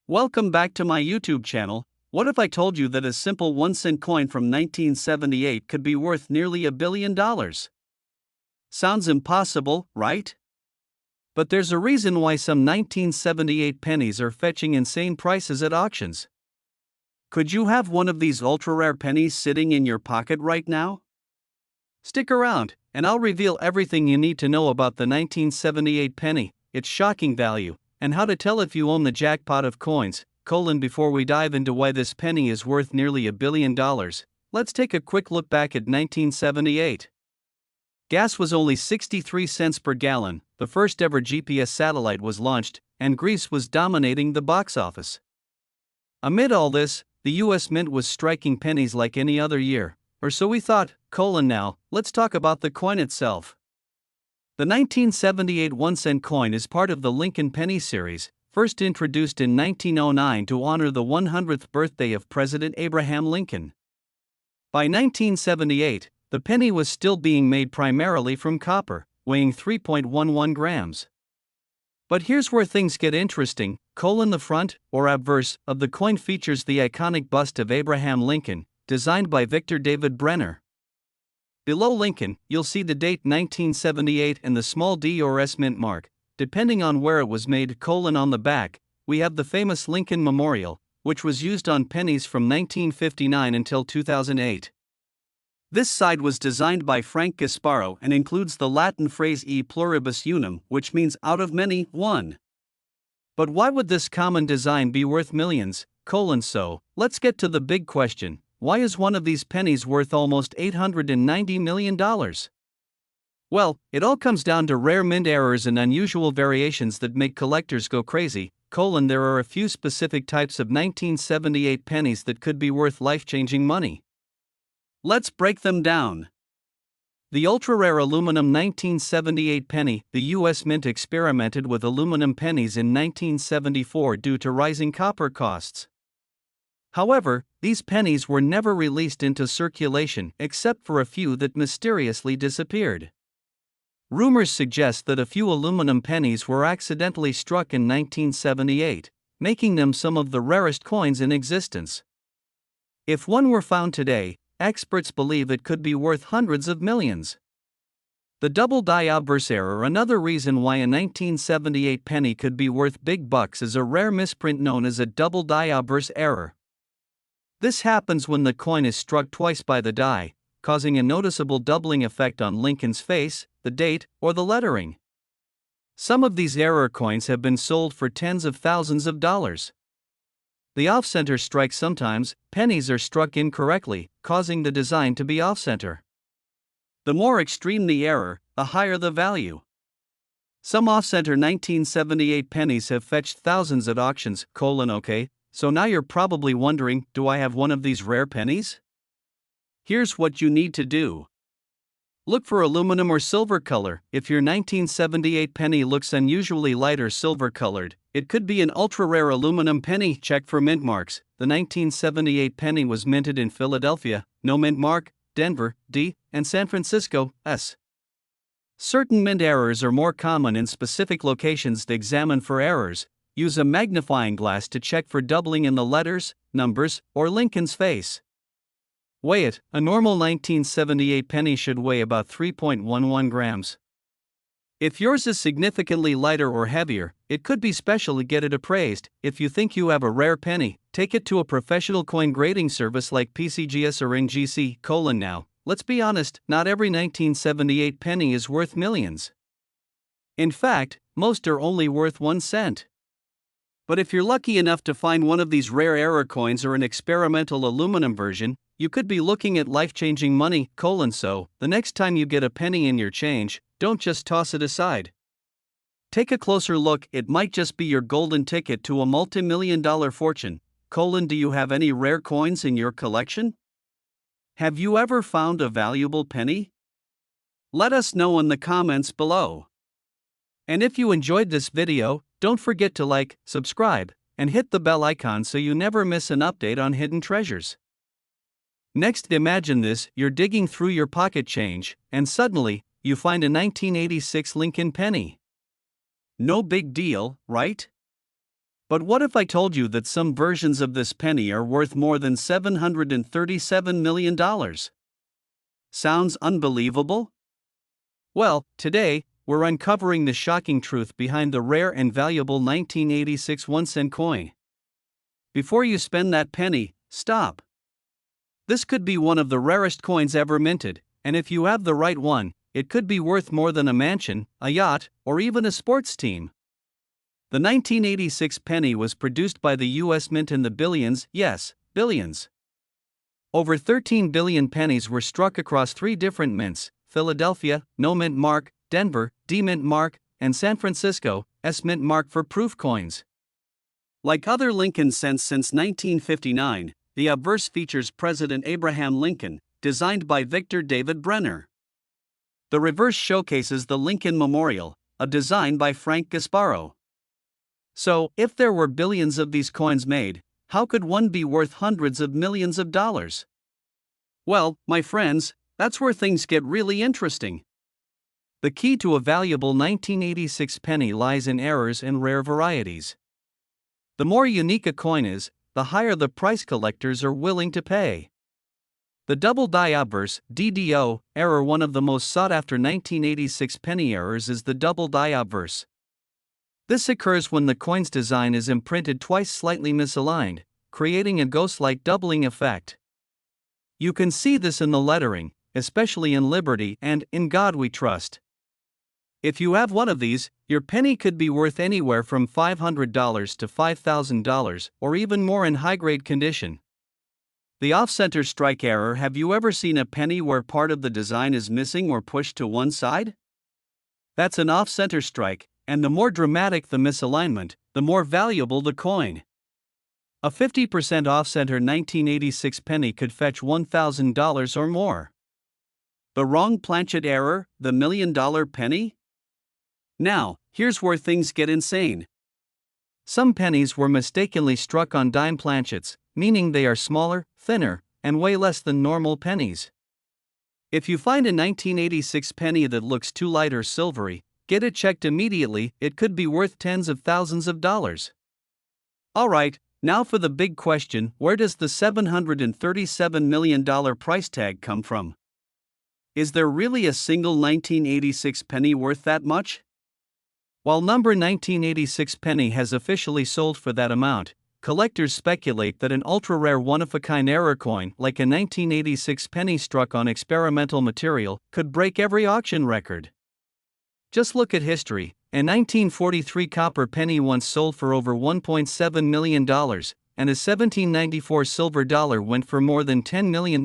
Welcome back to my YouTube channel. What if I told you that a simple 1-cent coin from 1978 could be worth nearly $1 billion? Sounds impossible, right? But there's a reason why some 1978 pennies are fetching insane prices at auctions. Could you have one of these ultra-rare pennies sitting in your pocket right now? Stick around, and I'll reveal everything you need to know about the 1978 penny, its shocking value, and how to tell if you own the jackpot of coins. Before we dive into why this penny is worth nearly $1 billion, let's take a quick look back at 1978. Gas was only 63 cents per gallon, the first ever GPS satellite was launched, and Greece was dominating the box office. Amid all this, the US Mint was striking pennies like any other year, or so we thought. Now, let's talk about the coin itself. The 1978 1-cent coin is part of the Lincoln Penny series, first introduced in 1909 to honor the 100th birthday of President Abraham Lincoln. By 1978, the penny was still being made primarily from copper, weighing 3.11 grams. But here's where things get interesting. The front, or obverse, of the coin features the iconic bust of Abraham Lincoln, designed by Victor David Brenner. Below Lincoln, you'll see the date 1978 and the small d or s mint mark, depending on where it was made. On the back, we have the famous Lincoln Memorial, which was used on pennies from 1959 until 2008. This side was designed by Frank Gasparro and includes the Latin phrase e pluribus unum, which means out of many, one. But why would this common design be worth millions? So, let's get to the big question. Why is one of these pennies worth almost $890 million? Well, it all comes down to rare mint errors and unusual variations that make collectors go crazy. There are a few specific types of 1978 pennies that could be worth life-changing money. Let's break them down. The ultra-rare aluminum 1978 penny. The US Mint experimented with aluminum pennies in 1974 due to rising copper costs. However, these pennies were never released into circulation except for a few that mysteriously disappeared. Rumors suggest that a few aluminum pennies were accidentally struck in 1978, making them some of the rarest coins in existence. If one were found today, experts believe it could be worth hundreds of millions. The double die obverse error. Another reason why a 1978 penny could be worth big bucks is a rare misprint known as a double die obverse error. This happens when the coin is struck twice by the die, causing a noticeable doubling effect on Lincoln's face, the date, or the lettering. Some of these error coins have been sold for tens of thousands of dollars. The off-center strike. Sometimes, pennies are struck incorrectly, causing the design to be off-center. The more extreme the error, the higher the value. Some off-center 1978 pennies have fetched thousands at auctions. So now you're probably wondering, do I have one of these rare pennies? Here's what you need to do. Look for aluminum or silver color. If your 1978 penny looks unusually light or silver colored, it could be an ultra-rare aluminum penny. Check for mint marks. The 1978 penny was minted in Philadelphia, no mint mark, Denver, D, and San Francisco, S. Certain mint errors are more common in specific locations. To examine for errors, use a magnifying glass to check for doubling in the letters, numbers, or Lincoln's face. Weigh it. A normal 1978 penny should weigh about 3.11 grams. If yours is significantly lighter or heavier, it could be special to get it appraised. If you think you have a rare penny, take it to a professional coin grading service like PCGS or NGC. Now, let's be honest, not every 1978 penny is worth millions. In fact, most are only worth 1 cent. But if you're lucky enough to find one of these rare error coins or an experimental aluminum version, you could be looking at life-changing money. So, the next time you get a penny in your change, don't just toss it aside. Take a closer look. It might just be your golden ticket to a multi-million-dollar fortune. Do you have any rare coins in your collection? Have you ever found a valuable penny? Let us know in the comments below. And if you enjoyed this video, don't forget to like, subscribe, and hit the bell icon so you never miss an update on hidden treasures. Next, imagine this: you're digging through your pocket change, and suddenly, you find a 1986 Lincoln penny. No big deal, right? But what if I told you that some versions of this penny are worth more than $737 million? Sounds unbelievable? Well, today, we're uncovering the shocking truth behind the rare and valuable 1986 1-cent coin. Before you spend that penny, stop. This could be one of the rarest coins ever minted, and if you have the right one, it could be worth more than a mansion, a yacht, or even a sports team. The 1986 penny was produced by the U.S. Mint in the billions, yes, billions. Over 13 billion pennies were struck across 3 different mints: Philadelphia, no mint mark; Denver, D mint mark; and San Francisco, S mint mark for proof coins. Like other Lincoln cents since 1959, the obverse features President Abraham Lincoln, designed by Victor David Brenner. The reverse showcases the Lincoln Memorial, a design by Frank Gasparro. So, if there were billions of these coins made, how could one be worth hundreds of millions of dollars? Well, my friends, that's where things get really interesting. The key to a valuable 1986 penny lies in errors and rare varieties. The more unique a coin is, the higher the price collectors are willing to pay. The double die obverse (DDO) error, one of the most sought-after 1986 penny errors, is the double die obverse. This occurs when the coin's design is imprinted twice slightly misaligned, creating a ghost-like doubling effect. You can see this in the lettering, especially in Liberty and In God We Trust. If you have one of these, your penny could be worth anywhere from $500 to $5,000, or even more in high-grade condition. The off-center strike error. Have you ever seen a penny where part of the design is missing or pushed to one side? That's an off-center strike, and the more dramatic the misalignment, the more valuable the coin. A 50% off-center 1986 penny could fetch $1,000 or more. The wrong planchet error, the $1 million penny? Now, here's where things get insane. Some pennies were mistakenly struck on dime planchets, meaning they are smaller, thinner, and weigh less than normal pennies. If you find a 1986 penny that looks too light or silvery, get it checked immediately. It could be worth tens of thousands of dollars. Alright, now for the big question: where does the $737 million price tag come from? Is there really a single 1986 penny worth that much? While number 1986 penny has officially sold for that amount, collectors speculate that an ultra-rare one-of-a-kind error coin, like a 1986 penny struck on experimental material, could break every auction record. Just look at history. A 1943 copper penny once sold for over $1.7 million, and a 1794 silver dollar went for more than $10 million.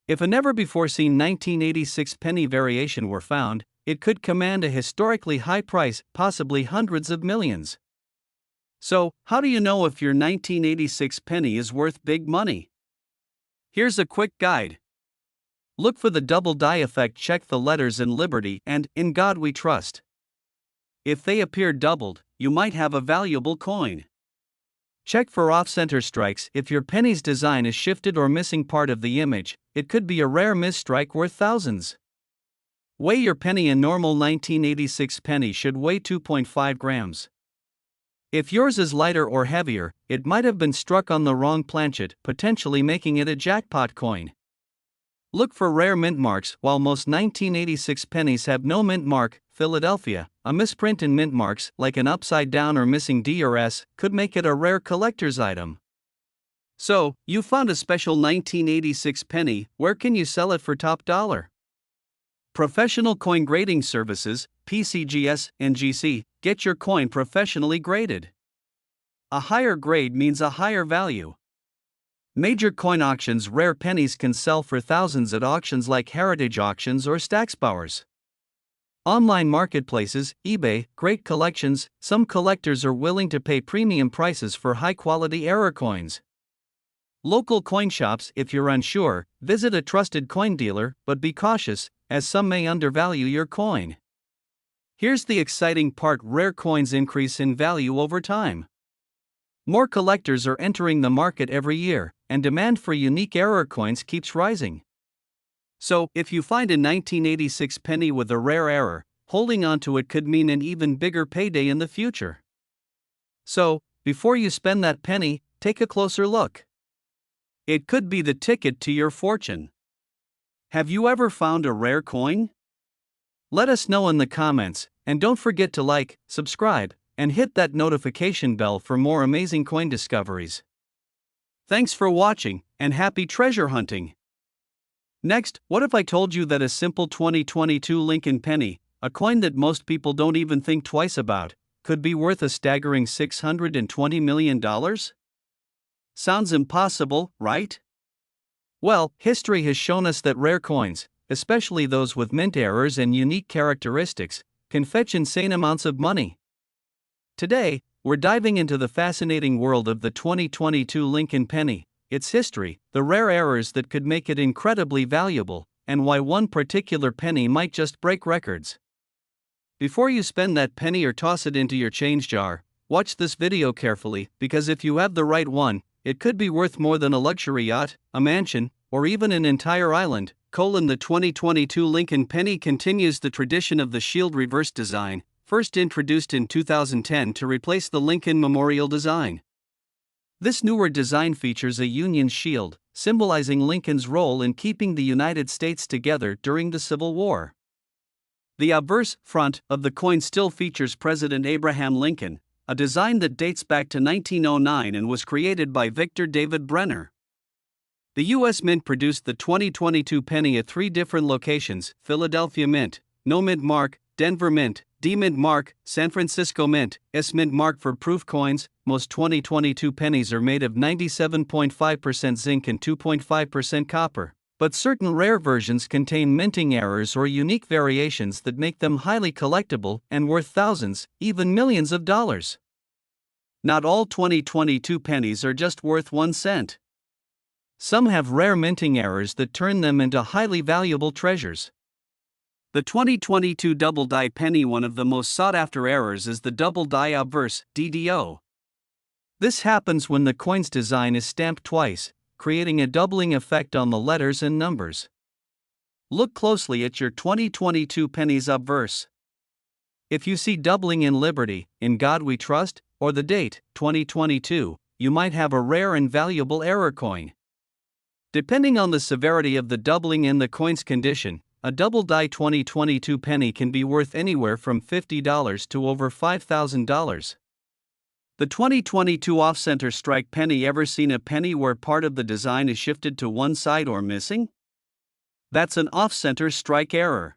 If a never-before-seen 1986 penny variation were found, it could command a historically high price, possibly hundreds of millions. So, how do you know if your 1986 penny is worth big money? Here's a quick guide. Look for the double die effect. Check the letters in Liberty and In God We Trust. If they appear doubled, you might have a valuable coin. Check for off-center strikes. If your penny's design is shifted or missing part of the image, it could be a rare misstrike worth thousands. Weigh your penny. A normal 1986 penny should weigh 2.5 grams. If yours is lighter or heavier, it might have been struck on the wrong planchet, potentially making it a jackpot coin. Look for rare mint marks. While most 1986 pennies have no mint mark, Philadelphia, a misprint in mint marks, like an upside down or missing D or S, could make it a rare collector's item. So, you found a special 1986 penny. Where can you sell it for top dollar? Professional Coin Grading Services, PCGS, NGC, get your coin professionally graded. A higher grade means a higher value. Major coin auctions. Rare pennies can sell for thousands at auctions like Heritage Auctions or Stacksbauer's. Online marketplaces, eBay, great collections. Some collectors are willing to pay premium prices for high-quality error coins. Local coin shops. If you're unsure, visit a trusted coin dealer, but be cautious, as some may undervalue your coin. Here's the exciting part: rare coins increase in value over time. More collectors are entering the market every year, and demand for unique error coins keeps rising. So, if you find a 1986 penny with a rare error, holding on to it could mean an even bigger payday in the future. So, before you spend that penny, take a closer look. It could be the ticket to your fortune. Have you ever found a rare coin? Let us know in the comments, and don't forget to like, subscribe, and hit that notification bell for more amazing coin discoveries. Thanks for watching, and happy treasure hunting! Next, what if I told you that a simple 2022 Lincoln penny, a coin that most people don't even think twice about, could be worth a staggering $620 million? Sounds impossible, right? Well, history has shown us that rare coins, especially those with mint errors and unique characteristics, can fetch insane amounts of money. Today, we're diving into the fascinating world of the 2022 Lincoln penny, its history, the rare errors that could make it incredibly valuable, and why one particular penny might just break records. Before you spend that penny or toss it into your change jar, watch this video carefully, because if you have the right one, it could be worth more than a luxury yacht, a mansion, or even an entire island. The 2022 Lincoln penny continues the tradition of the shield reverse design, first introduced in 2010 to replace the Lincoln Memorial design. This newer design features a Union shield, symbolizing Lincoln's role in keeping the United States together during the Civil War. The obverse front of the coin still features President Abraham Lincoln, a design that dates back to 1909 and was created by Victor David Brenner. The U.S. Mint produced the 2022 penny at 3 different locations: Philadelphia Mint, No Mintmark, Denver Mint, D Mintmark, San Francisco Mint, S Mintmark. For proof coins, most 2022 pennies are made of 97.5% zinc and 2.5% copper, but certain rare versions contain minting errors or unique variations that make them highly collectible and worth thousands, even millions of dollars. Not all 2022 pennies are just worth 1 cent. Some have rare minting errors that turn them into highly valuable treasures. The 2022 double die penny. One of the most sought-after errors is the double die obverse (DDO). This happens when the coin's design is stamped twice, creating a doubling effect on the letters and numbers. Look closely at your 2022 penny's obverse. If you see doubling in Liberty, In God We Trust, or the date, 2022, you might have a rare and valuable error coin. Depending on the severity of the doubling and the coin's condition, a double die 2022 penny can be worth anywhere from $50 to over $5,000. The 2022 off-center strike penny. Ever seen a penny where part of the design is shifted to one side or missing? That's an off-center strike error.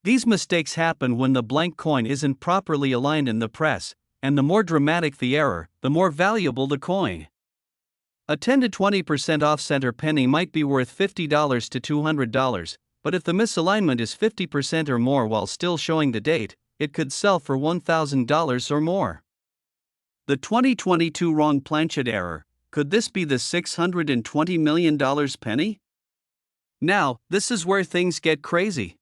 These mistakes happen when the blank coin isn't properly aligned in the press, and the more dramatic the error, the more valuable the coin. A 10 to 20% off-center penny might be worth $50 to $200, but if the misalignment is 50% or more while still showing the date, it could sell for $1,000 or more. The 2022 wrong planchet error. Could this be the $620 million penny? Now, this is where things get crazy.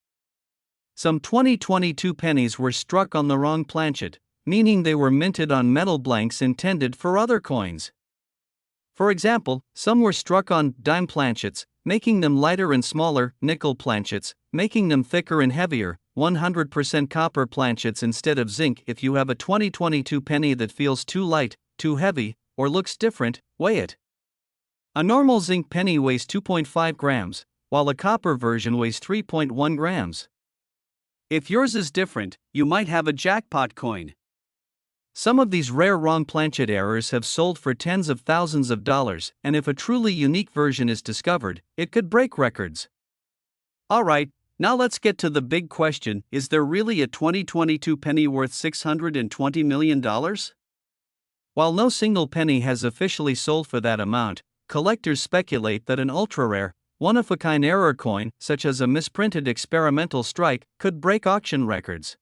Some 2022 pennies were struck on the wrong planchet, meaning they were minted on metal blanks intended for other coins. For example, some were struck on dime planchets, making them lighter and smaller, nickel planchets, making them thicker and heavier, 100% copper planchets instead of zinc. If you have a 2022 penny that feels too light, too heavy, or looks different, weigh it. A normal zinc penny weighs 2.5 grams, while a copper version weighs 3.1 grams. If yours is different, you might have a jackpot coin. Some of these rare wrong planchet errors have sold for tens of thousands of dollars, and if a truly unique version is discovered, it could break records. Alright, now let's get to the big question: is there really a 2022 penny worth $620 million? While no single penny has officially sold for that amount, collectors speculate that an ultra-rare, one-of-a-kind error coin, such as a misprinted experimental strike, could break auction records.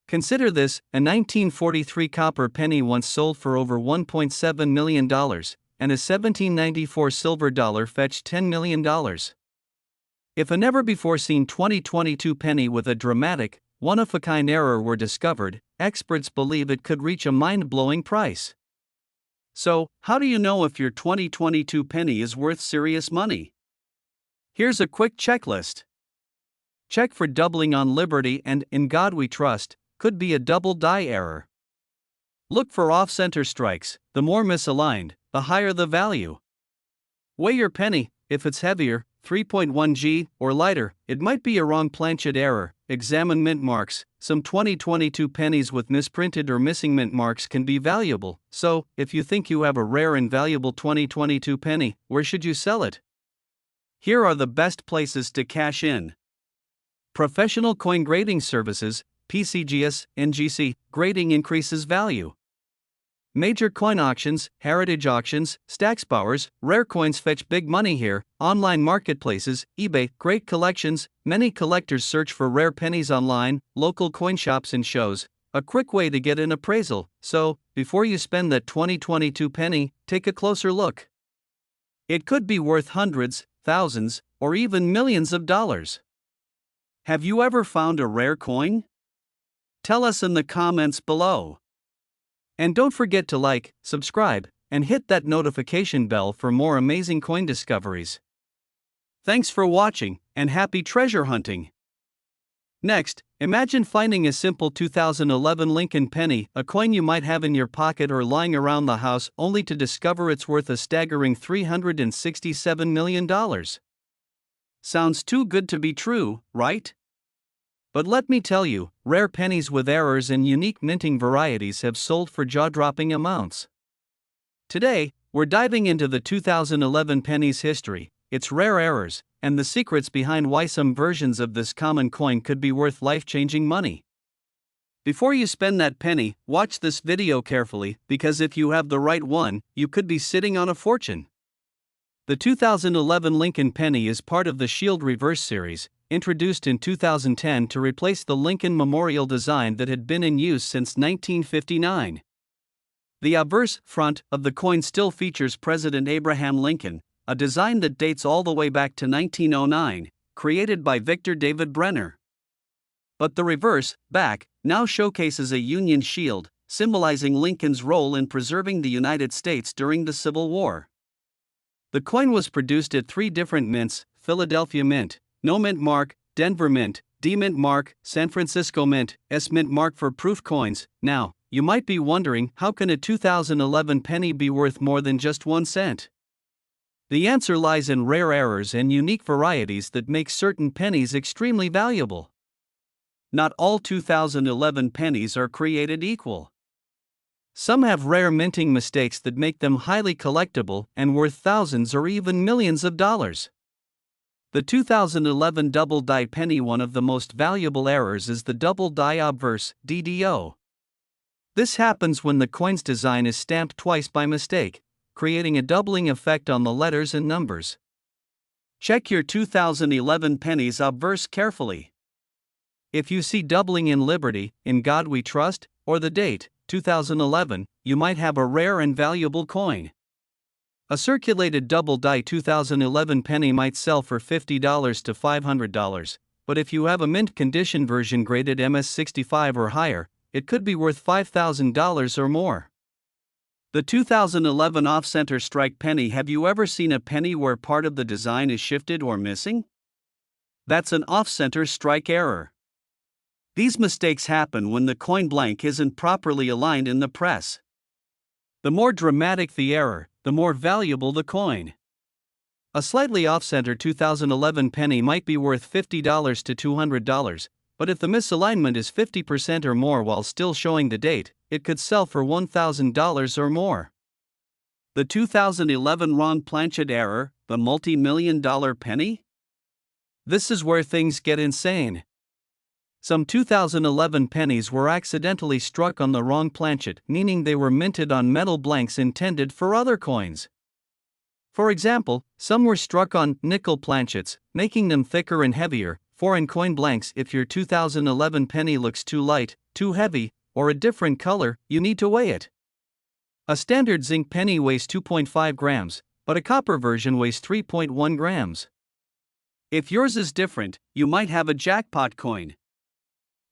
Consider this: a 1943 copper penny once sold for over $1.7 million, and a 1794 silver dollar fetched $10 million. If a never-before-seen 2022 penny with a dramatic, one-of-a-kind error were discovered, experts believe it could reach a mind-blowing price. So, how do you know if your 2022 penny is worth serious money? Here's a quick checklist. Check for doubling on Liberty and In God We Trust. Could be a double die error. Look for off-center strikes. The more misaligned, the higher the value. Weigh your penny. If it's heavier, 3.1 g, or lighter, it might be a wrong planchet error. Examine mint marks. Some 2022 pennies with misprinted or missing mint marks can be valuable, so if you think you have a rare and valuable 2022 penny, where should you sell it? Here are the best places to cash in. Professional coin grading services, PCGS, NGC, grading increases value. Major coin auctions, heritage auctions, Stacksbowers, rare coins fetch big money here. Online marketplaces, eBay, great collections. Many collectors search for rare pennies online, local coin shops and shows. A quick way to get an appraisal. So, before you spend that 2022 penny, take a closer look. It could be worth hundreds, thousands, or even millions of dollars. Have you ever found a rare coin? Tell us in the comments below. And don't forget to like, subscribe, and hit that notification bell for more amazing coin discoveries. Thanks for watching, and happy treasure hunting! Next, imagine finding a simple 2011 Lincoln penny, a coin you might have in your pocket or lying around the house, only to discover it's worth a staggering $367 million. Sounds too good to be true, right? But let me tell you, rare pennies with errors and unique minting varieties have sold for jaw-dropping amounts. Today, we're diving into the 2011 penny's history, its rare errors, and the secrets behind why some versions of this common coin could be worth life-changing money. Before you spend that penny, watch this video carefully, because if you have the right one, you could be sitting on a fortune. The 2011 Lincoln penny is part of the Shield Reverse series, introduced in 2010 to replace the Lincoln Memorial design that had been in use since 1959. The obverse front of the coin still features President Abraham Lincoln, a design that dates all the way back to 1909, created by Victor David Brenner. But the reverse, back, now showcases a Union shield, symbolizing Lincoln's role in preserving the United States during the Civil War. The coin was produced at 3 different mints: Philadelphia Mint, No Mint Mark, Denver Mint, D Mint Mark, San Francisco Mint, S Mint Mark for proof coins. Now, you might be wondering, how can a 2011 penny be worth more than just 1 cent? The answer lies in rare errors and unique varieties that make certain pennies extremely valuable. Not all 2011 pennies are created equal. Some have rare minting mistakes that make them highly collectible and worth thousands or even millions of dollars. The 2011 double die penny. One of the most valuable errors is the double die obverse, DDO. This happens when the coin's design is stamped twice by mistake, creating a doubling effect on the letters and numbers. Check your 2011 penny's obverse carefully. If you see doubling in Liberty, In God We Trust, or the date, 2011, you might have a rare and valuable coin. A circulated double die 2011 penny might sell for $50 to $500, but if you have a mint condition version graded MS65 or higher, it could be worth $5,000 or more. The 2011 off-center strike penny. Have you ever seen a penny where part of the design is shifted or missing? That's an off-center strike error. These mistakes happen when the coin blank isn't properly aligned in the press. The more dramatic the error, the more valuable the coin. A slightly off-center 2011 penny might be worth $50 to $200, but if the misalignment is 50% or more while still showing the date, it could sell for $1,000 or more. The 2011 wrong planchet error, the multi-million-dollar penny? This is where things get insane. Some 2011 pennies were accidentally struck on the wrong planchet, meaning they were minted on metal blanks intended for other coins. For example, some were struck on nickel planchets, making them thicker and heavier. Foreign coin blanks. If your 2011 penny looks too light, too heavy, or a different color, you need to weigh it. A standard zinc penny weighs 2.5 grams, but a copper version weighs 3.1 grams. If yours is different, you might have a jackpot coin.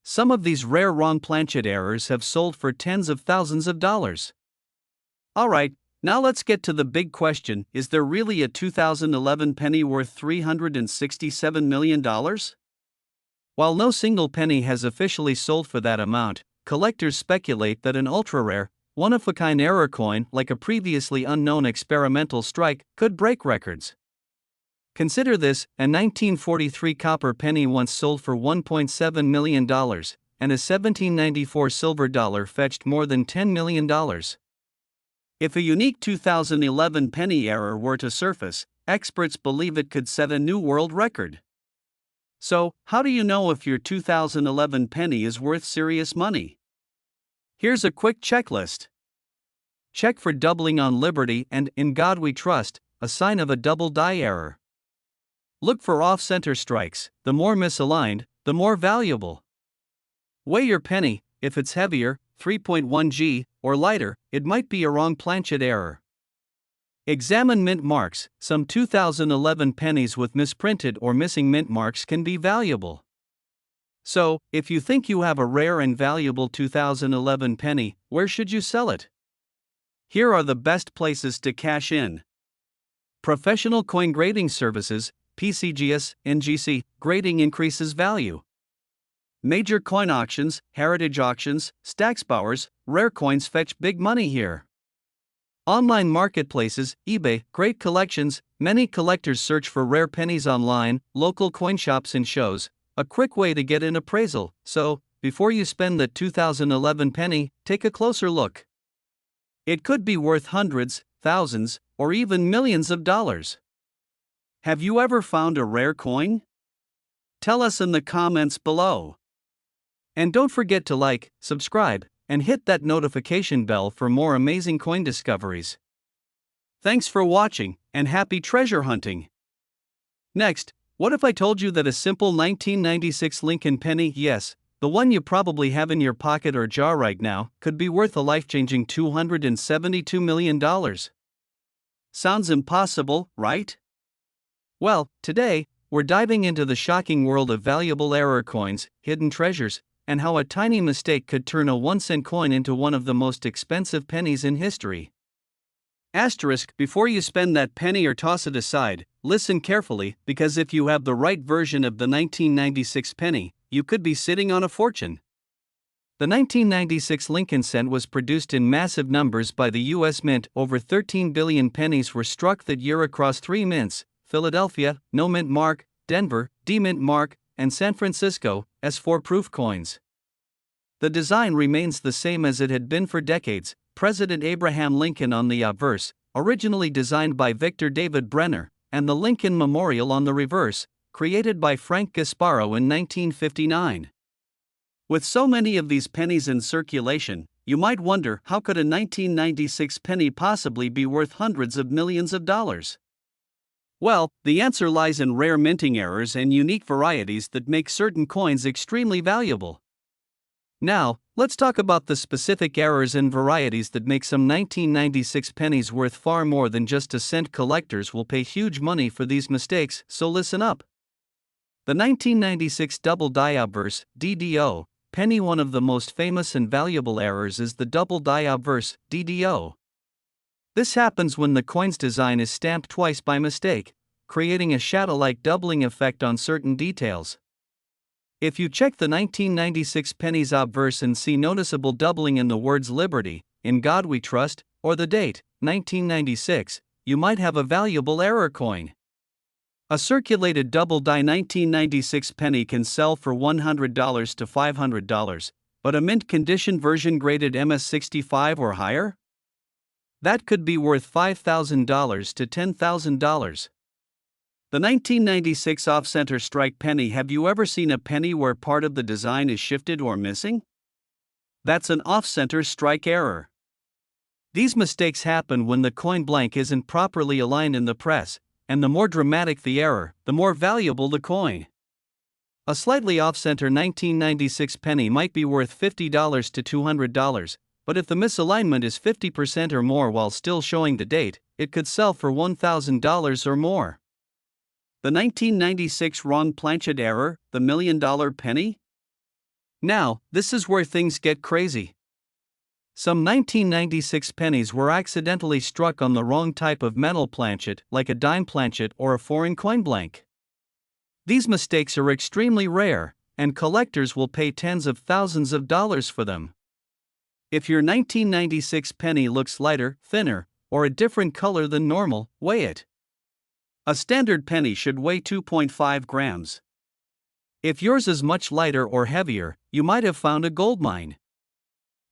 Some of these rare wrong planchet errors have sold for tens of thousands of dollars. Alright, now let's get to the big question: is there really a 2011 penny worth $367 million? While no single penny has officially sold for that amount, collectors speculate that an ultra-rare, one-of-a-kind error coin like a previously unknown experimental strike could break records. Consider this: a 1943 copper penny once sold for $1.7 million, and a 1794 silver dollar fetched more than $10 million. If a unique 2011 penny error were to surface, experts believe it could set a new world record. So, how do you know if your 2011 penny is worth serious money? Here's a quick checklist. Check for doubling on Liberty and "In God We Trust," a sign of a double die error. Look for off-center strikes. The more misaligned, the more valuable. Weigh your penny. If it's heavier, 3.1 g, or lighter, it might be a wrong planchet error. Examine mint marks. Some 2011 pennies with misprinted or missing mint marks can be valuable. So, if you think you have a rare and valuable 2011 penny, where should you sell it? Here are the best places to cash in. Professional coin grading services, PCGS, NGC, grading increases value. Major coin auctions, heritage auctions, Stacksbauers, rare coins fetch big money here. Online marketplaces, eBay, great collections. Many collectors search for rare pennies online, local coin shops and shows, a quick way to get an appraisal. So, before you spend the 2011 penny, take a closer look. It could be worth hundreds, thousands, or even millions of dollars. Have you ever found a rare coin? Tell us in the comments below. And don't forget to like, subscribe, and hit that notification bell for more amazing coin discoveries. Thanks for watching, and happy treasure hunting! Next, what if I told you that a simple 1996 Lincoln penny, yes, the one you probably have in your pocket or jar right now, could be worth a life-changing $272 million? Sounds impossible, right? Well, today, we're diving into the shocking world of valuable error coins, hidden treasures, and how a tiny mistake could turn a 1-cent coin into one of the most expensive pennies in history. Asterisk: before you spend that penny or toss it aside, listen carefully, because if you have the right version of the 1996 penny, you could be sitting on a fortune. The 1996 Lincoln cent was produced in massive numbers by the U.S. Mint. Over 13 billion pennies were struck that year across 3 mints: Philadelphia, no mint mark; Denver, D mint mark; and San Francisco, S4 proof coins. The design remains the same as it had been for decades. President Abraham Lincoln on the obverse, originally designed by Victor David Brenner, and the Lincoln Memorial on the reverse, created by Frank Gasparro in 1959. With so many of these pennies in circulation, you might wonder, how could a 1996 penny possibly be worth hundreds of millions of dollars? Well, the answer lies in rare minting errors and unique varieties that make certain coins extremely valuable. Now, let's talk about the specific errors and varieties that make some 1996 pennies worth far more than just a cent. Collectors will pay huge money for these mistakes, so listen up. The 1996 double die obverse, DDO, penny. One of the most famous and valuable errors is the double die obverse, DDO. This happens when the coin's design is stamped twice by mistake, creating a shadow-like doubling effect on certain details. If you check the 1996 penny's obverse and see noticeable doubling in the words "Liberty," "In God We Trust," or the date, 1996, you might have a valuable error coin. A circulated double die 1996 penny can sell for $100 to $500, but a mint condition version graded MS65 or higher? That could be worth $5,000 to $10,000. The 1996 off-center strike penny. Have you ever seen a penny where part of the design is shifted or missing? That's an off-center strike error. These mistakes happen when the coin blank isn't properly aligned in the press, and the more dramatic the error, the more valuable the coin. A slightly off-center 1996 penny might be worth $50 to $200, but if the misalignment is 50% or more while still showing the date, it could sell for $1,000 or more. The 1996 wrong planchet error, the $1 million penny? Now, this is where things get crazy. Some 1996 pennies were accidentally struck on the wrong type of metal planchet, like a dime planchet or a foreign coin blank. These mistakes are extremely rare, and collectors will pay tens of thousands of dollars for them. If your 1996 penny looks lighter, thinner, or a different color than normal, weigh it. A standard penny should weigh 2.5 grams. If yours is much lighter or heavier, you might have found a gold mine.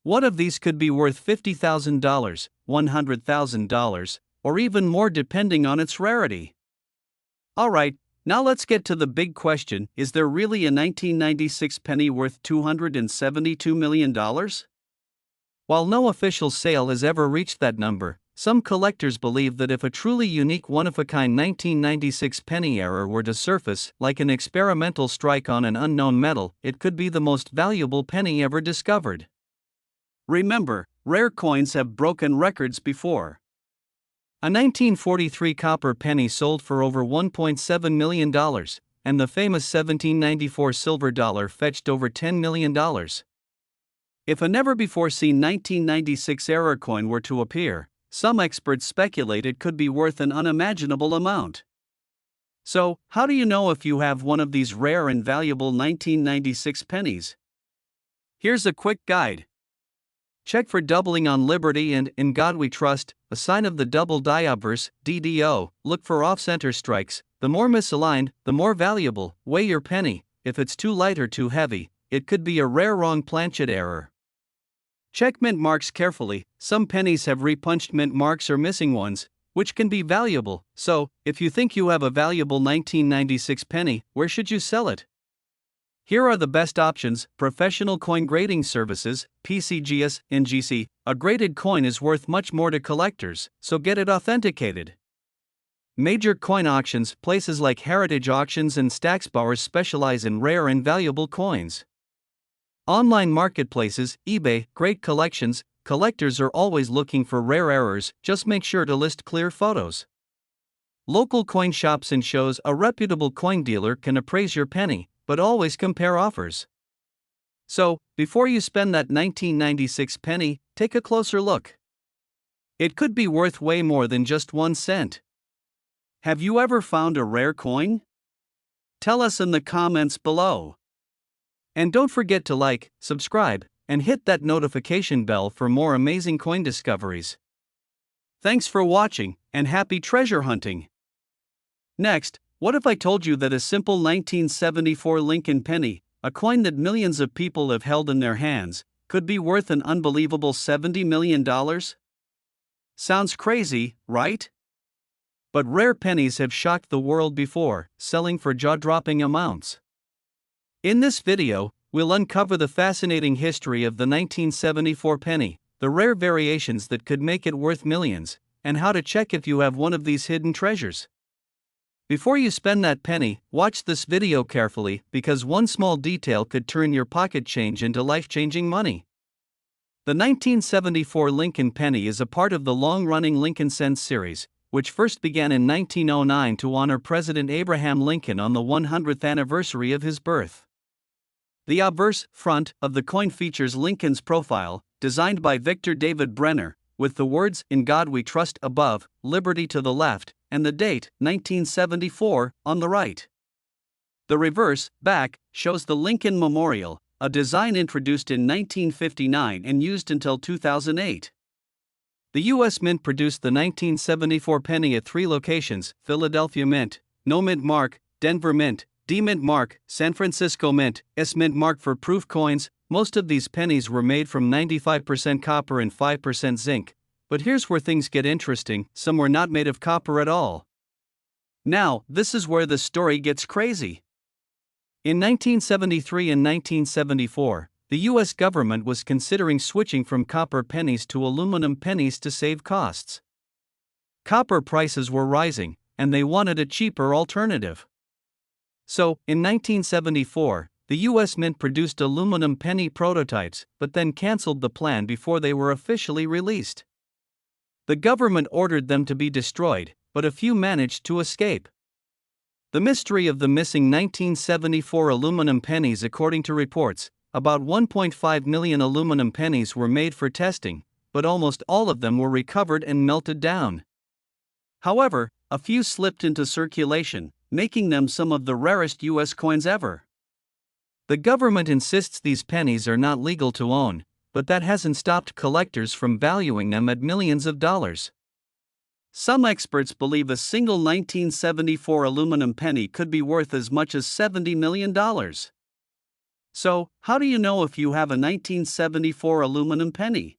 One of these could be worth $50,000, $100,000, or even more depending on its rarity. Alright, now let's get to the big question: is there really a 1996 penny worth $272 million? While no official sale has ever reached that number, some collectors believe that if a truly unique one-of-a-kind 1996 penny error were to surface, like an experimental strike on an unknown metal, it could be the most valuable penny ever discovered. Remember, rare coins have broken records before. A 1943 copper penny sold for over $1.7 million, and the famous 1794 silver dollar fetched over $10 million. If a never-before-seen 1996 error coin were to appear, some experts speculate it could be worth an unimaginable amount. So, how do you know if you have one of these rare and valuable 1996 pennies? Here's a quick guide. Check for doubling on Liberty and In God We Trust, a sign of the double die obverse, DDO. Look for off-center strikes. The more misaligned, the more valuable. Weigh your penny. If it's too light or too heavy, it could be a rare wrong planchet error. Check mint marks carefully. Some pennies have repunched mint marks or missing ones, which can be valuable. So, if you think you have a valuable 1996 penny, where should you sell it? Here are the best options: professional coin grading services, PCGS, NGC. A graded coin is worth much more to collectors, so get it authenticated. Major coin auctions, places like Heritage Auctions and Stacksbauers specialize in rare and valuable coins. Online marketplaces, eBay, great collections. Collectors are always looking for rare errors, just make sure to list clear photos. Local coin shops and shows. A reputable coin dealer can appraise your penny, but always compare offers. So, before you spend that 1996 penny, take a closer look. It could be worth way more than just 1 cent. Have you ever found a rare coin? Tell us in the comments below. And don't forget to like, subscribe, and hit that notification bell for more amazing coin discoveries. Thanks for watching, and happy treasure hunting! Next, what if I told you that a simple 1974 Lincoln penny, a coin that millions of people have held in their hands, could be worth an unbelievable $70 million? Sounds crazy, right? But rare pennies have shocked the world before, selling for jaw-dropping amounts. In this video, we'll uncover the fascinating history of the 1974 penny, the rare variations that could make it worth millions, and how to check if you have one of these hidden treasures. Before you spend that penny, watch this video carefully, because one small detail could turn your pocket change into life-changing money. The 1974 Lincoln penny is a part of the long-running Lincoln Cents series, which first began in 1909 to honor President Abraham Lincoln on the 100th anniversary of his birth. The obverse front of the coin features Lincoln's profile, designed by Victor David Brenner, with the words "In God We Trust" above, Liberty to the left, and the date, 1974, on the right. The reverse, back, shows the Lincoln Memorial, a design introduced in 1959 and used until 2008. The U.S. Mint produced the 1974 penny at 3 locations: Philadelphia Mint, No Mint Mark, Denver Mint, D Mint Mark, San Francisco Mint, S Mint Mark for proof coins. Most of these pennies were made from 95% copper and 5% zinc. But here's where things get interesting: some were not made of copper at all. Now, this is where the story gets crazy. In 1973 and 1974, the U.S. government was considering switching from copper pennies to aluminum pennies to save costs. Copper prices were rising, and they wanted a cheaper alternative. So, in 1974, the U.S. Mint produced aluminum penny prototypes, but then canceled the plan before they were officially released. The government ordered them to be destroyed, but a few managed to escape. The mystery of the missing 1974 aluminum pennies. According to reports, about 1.5 million aluminum pennies were made for testing, but almost all of them were recovered and melted down. However, a few slipped into circulation, making them some of the rarest U.S. coins ever. The government insists these pennies are not legal to own, but that hasn't stopped collectors from valuing them at millions of dollars. Some experts believe a single 1974 aluminum penny could be worth as much as $70 million. So, how do you know if you have a 1974 aluminum penny?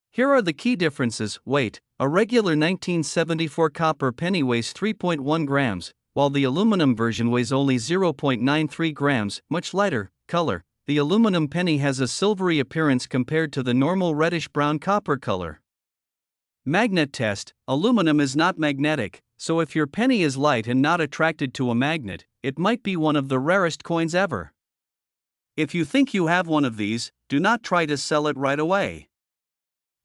Here are the key differences. Weight: a regular 1974 copper penny weighs 3.1 grams, while the aluminum version weighs only 0.93 grams, much lighter. Color: the aluminum penny has a silvery appearance compared to the normal reddish-brown copper color. Magnet test: aluminum is not magnetic, so if your penny is light and not attracted to a magnet, it might be one of the rarest coins ever. If you think you have one of these, do not try to sell it right away.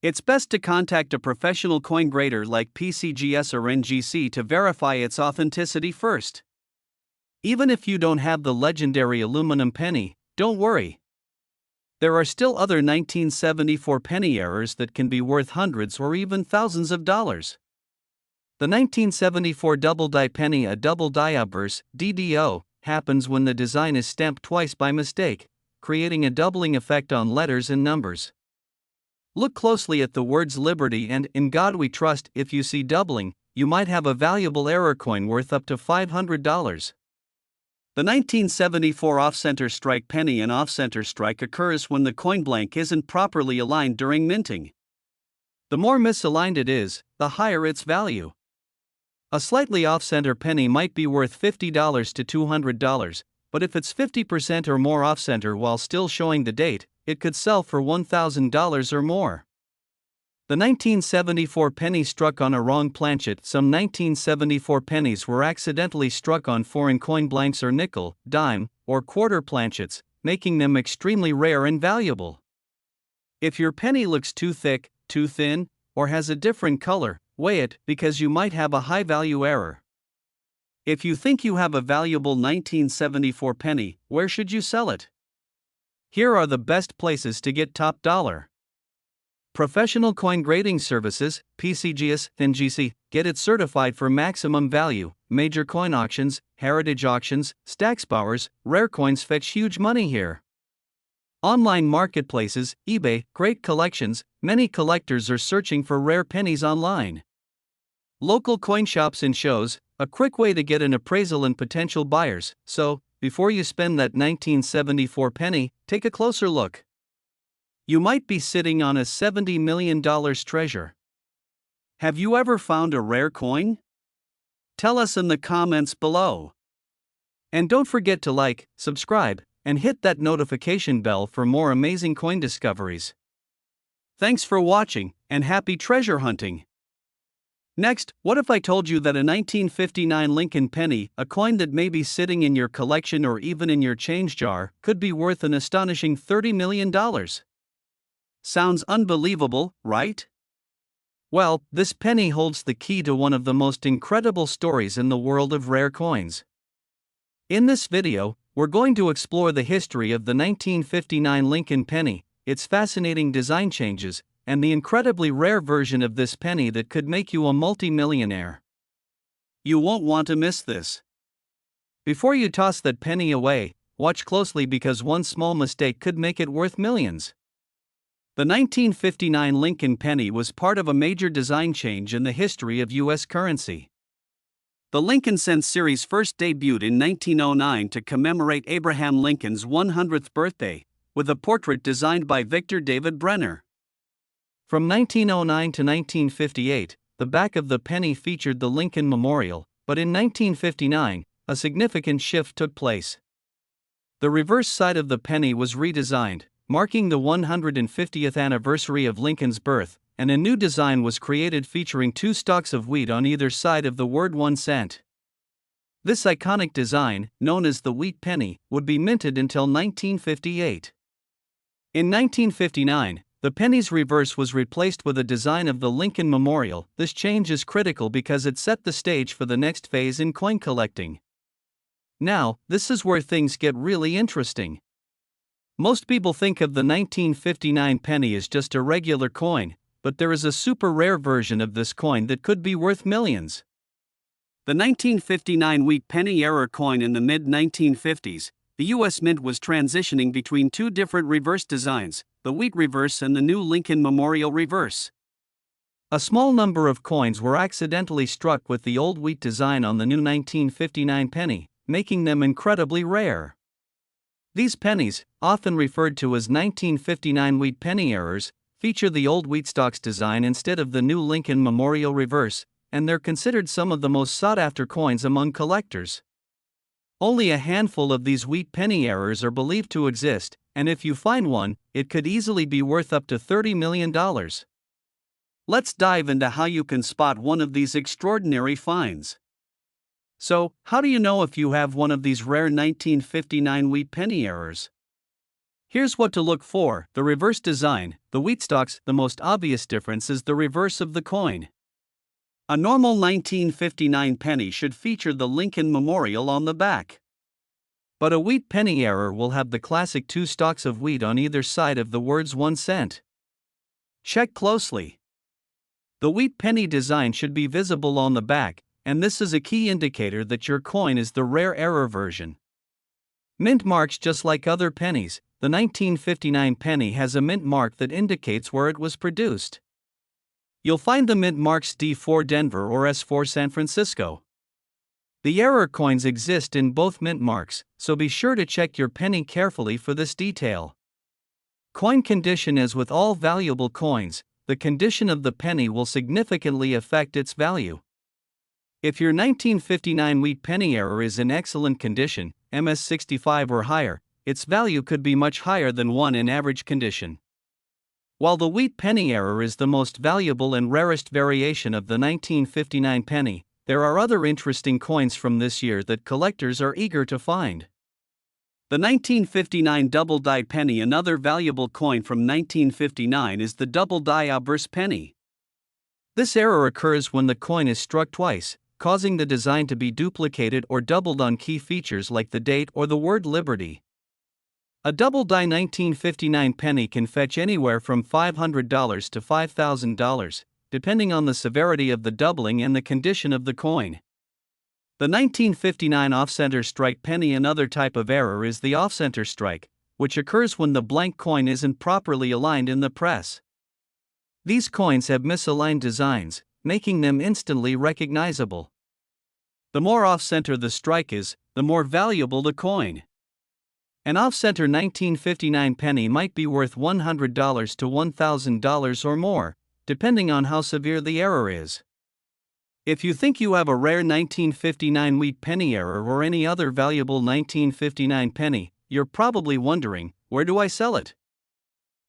It's best to contact a professional coin grader like PCGS or NGC to verify its authenticity first. Even if you don't have the legendary aluminum penny, don't worry. There are still other 1974 penny errors that can be worth hundreds or even thousands of dollars. The 1974 double-die penny, a double-die obverse (DDO), happens when the design is stamped twice by mistake, creating a doubling effect on letters and numbers. Look closely at the words Liberty and In God We Trust. If you see doubling, you might have a valuable error coin worth up to $500. The 1974 off-center strike penny. An off-center strike occurs when the coin blank isn't properly aligned during minting. The more misaligned it is, the higher its value. A slightly off-center penny might be worth $50 to $200, but if it's 50% or more off-center while still showing the date, it could sell for $1,000 or more. The 1974 penny struck on a wrong planchet. Some 1974 pennies were accidentally struck on foreign coin blanks or nickel, dime, or quarter planchets, making them extremely rare and valuable. If your penny looks too thick, too thin, or has a different color, weigh it, because you might have a high-value error. If you think you have a valuable 1974 penny, where should you sell it? Here are the best places to get top dollar. Professional Coin Grading Services, PCGS, NGC, get it certified for maximum value. Major coin auctions, heritage auctions, Stacksbowers, rare coins fetch huge money here. Online marketplaces, eBay, great collections. Many collectors are searching for rare pennies online. Local coin shops and shows, a quick way to get an appraisal and potential buyers. So, before you spend that 1974 penny, take a closer look. You might be sitting on a $70 million treasure. Have you ever found a rare coin? Tell us in the comments below. And don't forget to like, subscribe, and hit that notification bell for more amazing coin discoveries. Thanks for watching, and happy treasure hunting! Next, what if I told you that a 1959 Lincoln penny, a coin that may be sitting in your collection or even in your change jar, could be worth an astonishing $30 million? Sounds unbelievable, right? Well, this penny holds the key to one of the most incredible stories in the world of rare coins. In this video, we're going to explore the history of the 1959 Lincoln penny, its fascinating design changes, and the incredibly rare version of this penny that could make you a multi-millionaire. You won't want to miss this. Before you toss that penny away, watch closely because one small mistake could make it worth millions. The 1959 Lincoln penny was part of a major design change in the history of U.S. currency. The Lincoln Cent series first debuted in 1909 to commemorate Abraham Lincoln's 100th birthday, with a portrait designed by Victor David Brenner. From 1909 to 1958, the back of the penny featured the Lincoln Memorial, but in 1959, a significant shift took place. The reverse side of the penny was redesigned, marking the 150th anniversary of Lincoln's birth, and a new design was created featuring two stalks of wheat on either side of the word 1 cent. This iconic design, known as the wheat penny, would be minted until 1958. In 1959, the penny's reverse was replaced with a design of the Lincoln Memorial. This change is critical because it set the stage for the next phase in coin collecting. Now, this is where things get really interesting. Most people think of the 1959 penny as just a regular coin, but there is a super rare version of this coin that could be worth millions. The 1959 wheat penny error coin. In the mid-1950s, the U.S. Mint was transitioning between two different reverse designs, the wheat reverse and the new Lincoln Memorial reverse. A small number of coins were accidentally struck with the old wheat design on the new 1959 penny, making them incredibly rare. These pennies, often referred to as 1959 wheat penny errors, feature the old wheat stocks design instead of the new Lincoln Memorial reverse, and they're considered some of the most sought-after coins among collectors. Only a handful of these wheat penny errors are believed to exist, and if you find one, it could easily be worth up to $30 million. Let's dive into how you can spot one of these extraordinary finds. So, how do you know if you have one of these rare 1959 wheat penny errors? Here's what to look for: the reverse design, the wheat stocks. The most obvious difference is the reverse of the coin. A normal 1959 penny should feature the Lincoln Memorial on the back. But a wheat penny error will have the classic two stalks of wheat on either side of the words 1 cent. Check closely. The wheat penny design should be visible on the back, and this is a key indicator that your coin is the rare error version. Mint marks. Just like other pennies, the 1959 penny has a mint mark that indicates where it was produced. You'll find the mint marks D4 Denver or S4 San Francisco. The error coins exist in both mint marks, so be sure to check your penny carefully for this detail. Coin condition. As with all valuable coins, the condition of the penny will significantly affect its value. If your 1959 wheat penny error is in excellent condition, MS65 or higher, its value could be much higher than one in average condition. While the wheat penny error is the most valuable and rarest variation of the 1959 penny, there are other interesting coins from this year that collectors are eager to find. The 1959 double-die penny. Another valuable coin from 1959 is the double-die obverse penny. This error occurs when the coin is struck twice, causing the design to be duplicated or doubled on key features like the date or the word Liberty. A double-die 1959 penny can fetch anywhere from $500 to $5,000, depending on the severity of the doubling and the condition of the coin. The 1959 off-center strike penny. Another type of error is the off-center strike, which occurs when the blank coin isn't properly aligned in the press. These coins have misaligned designs, making them instantly recognizable. The more off-center the strike is, the more valuable the coin. An off-center 1959 penny might be worth $100 to $1,000 or more, depending on how severe the error is. If you think you have a rare 1959 wheat penny error or any other valuable 1959 penny, you're probably wondering, where do I sell it?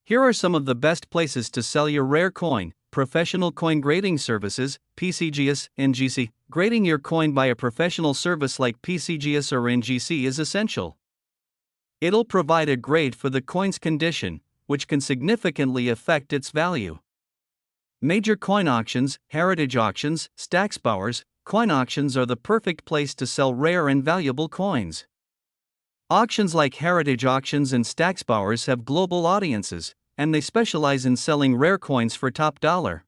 Here are some of the best places to sell your rare coin: professional coin grading services, PCGS, NGC. Grading your coin by a professional service like PCGS or NGC is essential. It'll provide a grade for the coin's condition, which can significantly affect its value. Major coin auctions, heritage auctions, Stacksbauers. Coin auctions are the perfect place to sell rare and valuable coins. Auctions like heritage auctions and Stacksbauers have global audiences, and they specialize in selling rare coins for top dollar.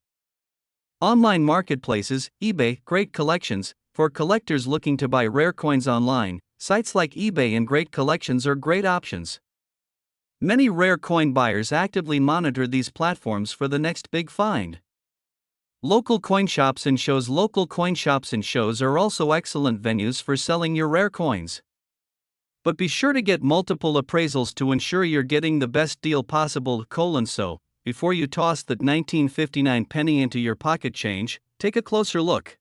Online marketplaces, eBay. Great collections. For collectors looking to buy rare coins online, sites like eBay and Great Collections are great options. Many rare coin buyers actively monitor these platforms for the next big find. Local coin shops and shows. Local coin shops and shows are also excellent venues for selling your rare coins. But be sure to get multiple appraisals to ensure you're getting the best deal possible. So, before you toss that 1959 penny into your pocket change, take a closer look.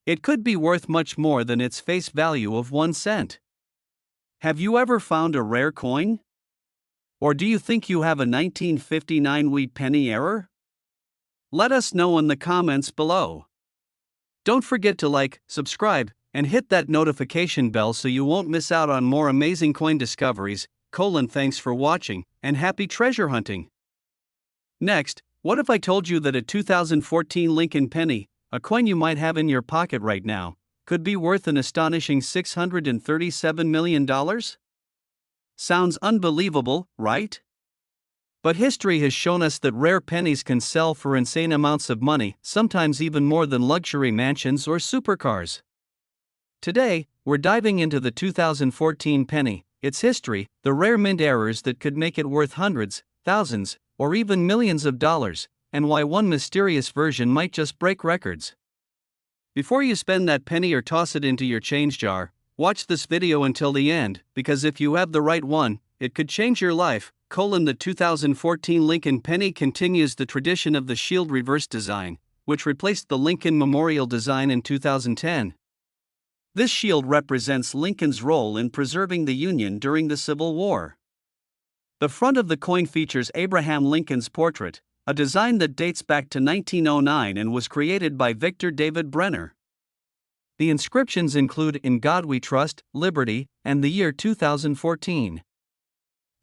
It could be worth much more than its face value of 1 cent. Have you ever found a rare coin? Or do you think you have a 1959 wheat penny error? Let us know in the comments below. Don't forget to like, subscribe, and hit that notification bell so you won't miss out on more amazing coin discoveries. Thanks for watching, and happy treasure hunting. Next, what if I told you that a 2014 Lincoln penny, a coin you might have in your pocket right now, could be worth an astonishing $637 million? Sounds unbelievable, right? But history has shown us that rare pennies can sell for insane amounts of money, sometimes even more than luxury mansions or supercars. Today, we're diving into the 2014 penny, its history, the rare mint errors that could make it worth hundreds, thousands, or even millions of dollars, and why one mysterious version might just break records. Before you spend that penny or toss it into your change jar, watch this video until the end, because if you have the right one, it could change your life. The 2014 Lincoln penny continues the tradition of the shield reverse design, which replaced the Lincoln Memorial design in 2010. This shield represents Lincoln's role in preserving the Union during the Civil War. The front of the coin features Abraham Lincoln's portrait, a design that dates back to 1909 and was created by Victor David Brenner. The inscriptions include "In God We Trust," "Liberty," and the year 2014.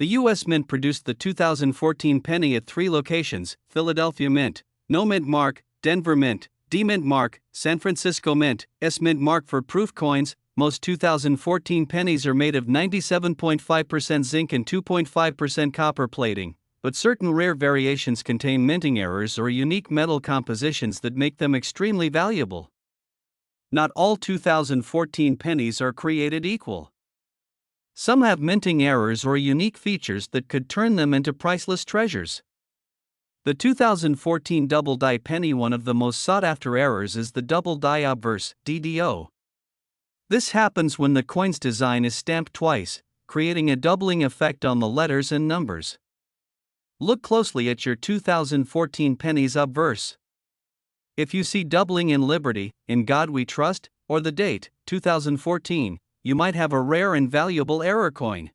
The U.S. Mint produced the 2014 penny at 3 locations: Philadelphia Mint, No Mint Mark, Denver Mint, D Mint Mark, San Francisco Mint, S Mint Mark for proof coins. Most 2014 pennies are made of 97.5% zinc and 2.5% copper plating, but certain rare variations contain minting errors or unique metal compositions that make them extremely valuable. Not all 2014 pennies are created equal. Some have minting errors or unique features that could turn them into priceless treasures. The 2014 double die penny. One of the most sought-after errors is the double die obverse, DDO. This happens when the coin's design is stamped twice, creating a doubling effect on the letters and numbers. Look closely at your 2014 penny's obverse. If you see doubling in Liberty, "In God We Trust," or the date, 2014, you might have a rare and valuable error coin.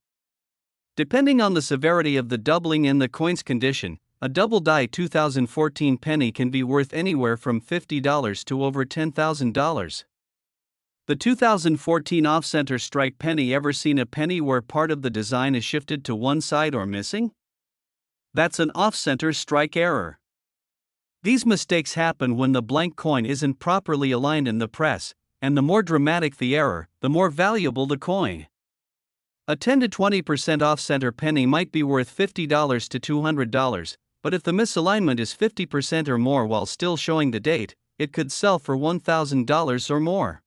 Depending on the severity of the doubling and the coin's condition, a double die 2014 penny can be worth anywhere from $50 to over $10,000. The 2014 off-center strike penny. Ever seen a penny where part of the design is shifted to one side or missing? That's an off-center strike error. These mistakes happen when the blank coin isn't properly aligned in the press, and the more dramatic the error, the more valuable the coin. A 10 to 20% off-center penny might be worth $50 to $200, but if the misalignment is 50% or more while still showing the date, it could sell for $1,000 or more.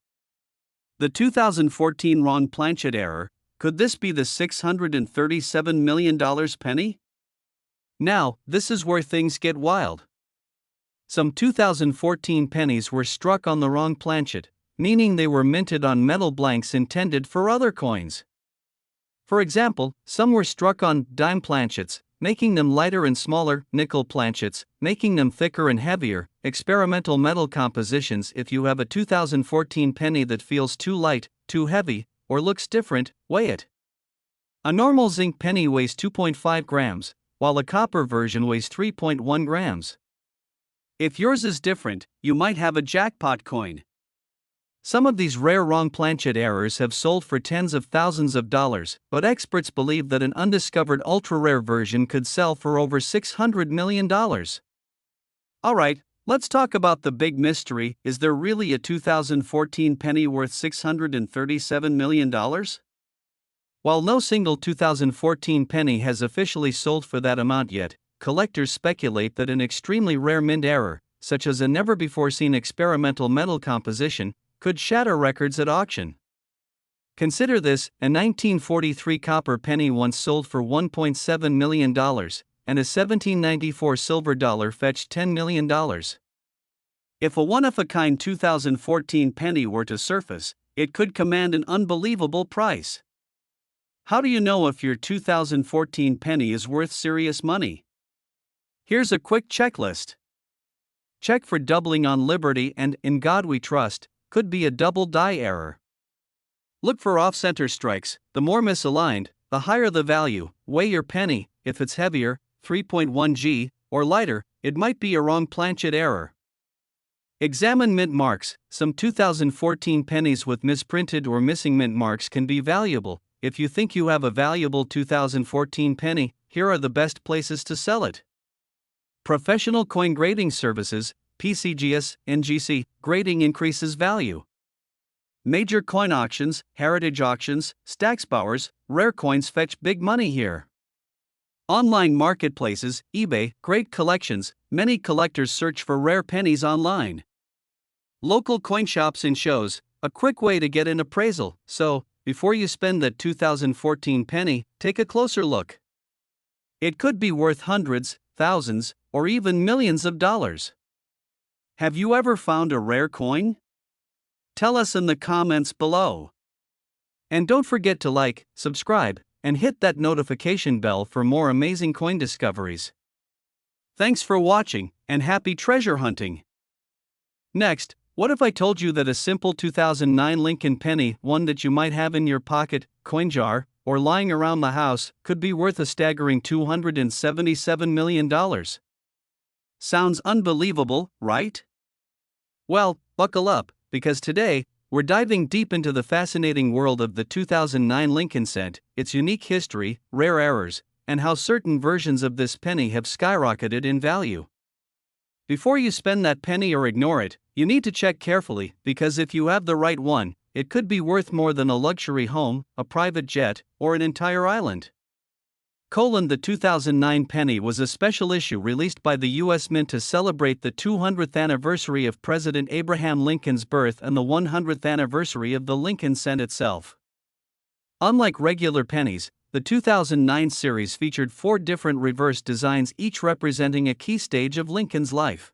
The 2014 wrong planchet error. Could this be the $637 million penny? Now, this is where things get wild. Some 2014 pennies were struck on the wrong planchet, meaning they were minted on metal blanks intended for other coins. For example, some were struck on dime planchets, making them lighter and smaller, nickel planchets, making them thicker and heavier, experimental metal compositions. If you have a 2014 penny that feels too light, too heavy, or looks different, weigh it. A normal zinc penny weighs 2.5 grams, while a copper version weighs 3.1 grams. If yours is different, you might have a jackpot coin. Some of these rare wrong planchet errors have sold for tens of thousands of dollars, but experts believe that an undiscovered ultra-rare version could sell for over $600 million. Alright, let's talk about the big mystery. Is there really a 2014 penny worth $637 million? While no single 2014 penny has officially sold for that amount yet, collectors speculate that an extremely rare mint error, such as a never-before-seen experimental metal composition, could shatter records at auction. Consider this: a 1943 copper penny once sold for $1.7 million, and a 1794 silver dollar fetched $10 million. If a one-of-a-kind 2014 penny were to surface, it could command an unbelievable price. How do you know if your 2014 penny is worth serious money? Here's a quick checklist. Check for doubling on Liberty and "In God We Trust," could be a double die error. Look for off-center strikes. The more misaligned, the higher the value. Weigh your penny. If it's heavier, 3.1 g, or lighter, it might be a wrong planchet error. Examine mint marks. Some 2014 pennies with misprinted or missing mint marks can be valuable. If you think you have a valuable 2014 penny, here are the best places to sell it. Professional coin grading services, PCGS, NGC, grading increases value. Major coin auctions, heritage auctions, Stacksbauers, rare coins fetch big money here. Online marketplaces, eBay, great collections. Many collectors search for rare pennies online. Local coin shops and shows, a quick way to get an appraisal. So, before you spend that 2014 penny, take a closer look. It could be worth hundreds, thousands, or even millions of dollars. Have you ever found a rare coin? Tell us in the comments below. And don't forget to like, subscribe, and hit that notification bell for more amazing coin discoveries. Thanks for watching, and happy treasure hunting! Next, what if I told you that a simple 2009 Lincoln penny, one that you might have in your pocket, coin jar, or lying around the house, could be worth a staggering $277 million? Sounds unbelievable, right? Well, buckle up, because today, we're diving deep into the fascinating world of the 2009 Lincoln cent, its unique history, rare errors, and how certain versions of this penny have skyrocketed in value. Before you spend that penny or ignore it, you need to check carefully, because if you have the right one, it could be worth more than a luxury home, a private jet, or an entire island. The 2009 penny was a special issue released by the U.S. Mint to celebrate the 200th anniversary of President Abraham Lincoln's birth and the 100th anniversary of the Lincoln cent itself. Unlike regular pennies, the 2009 series featured 4 different reverse designs, each representing a key stage of Lincoln's life.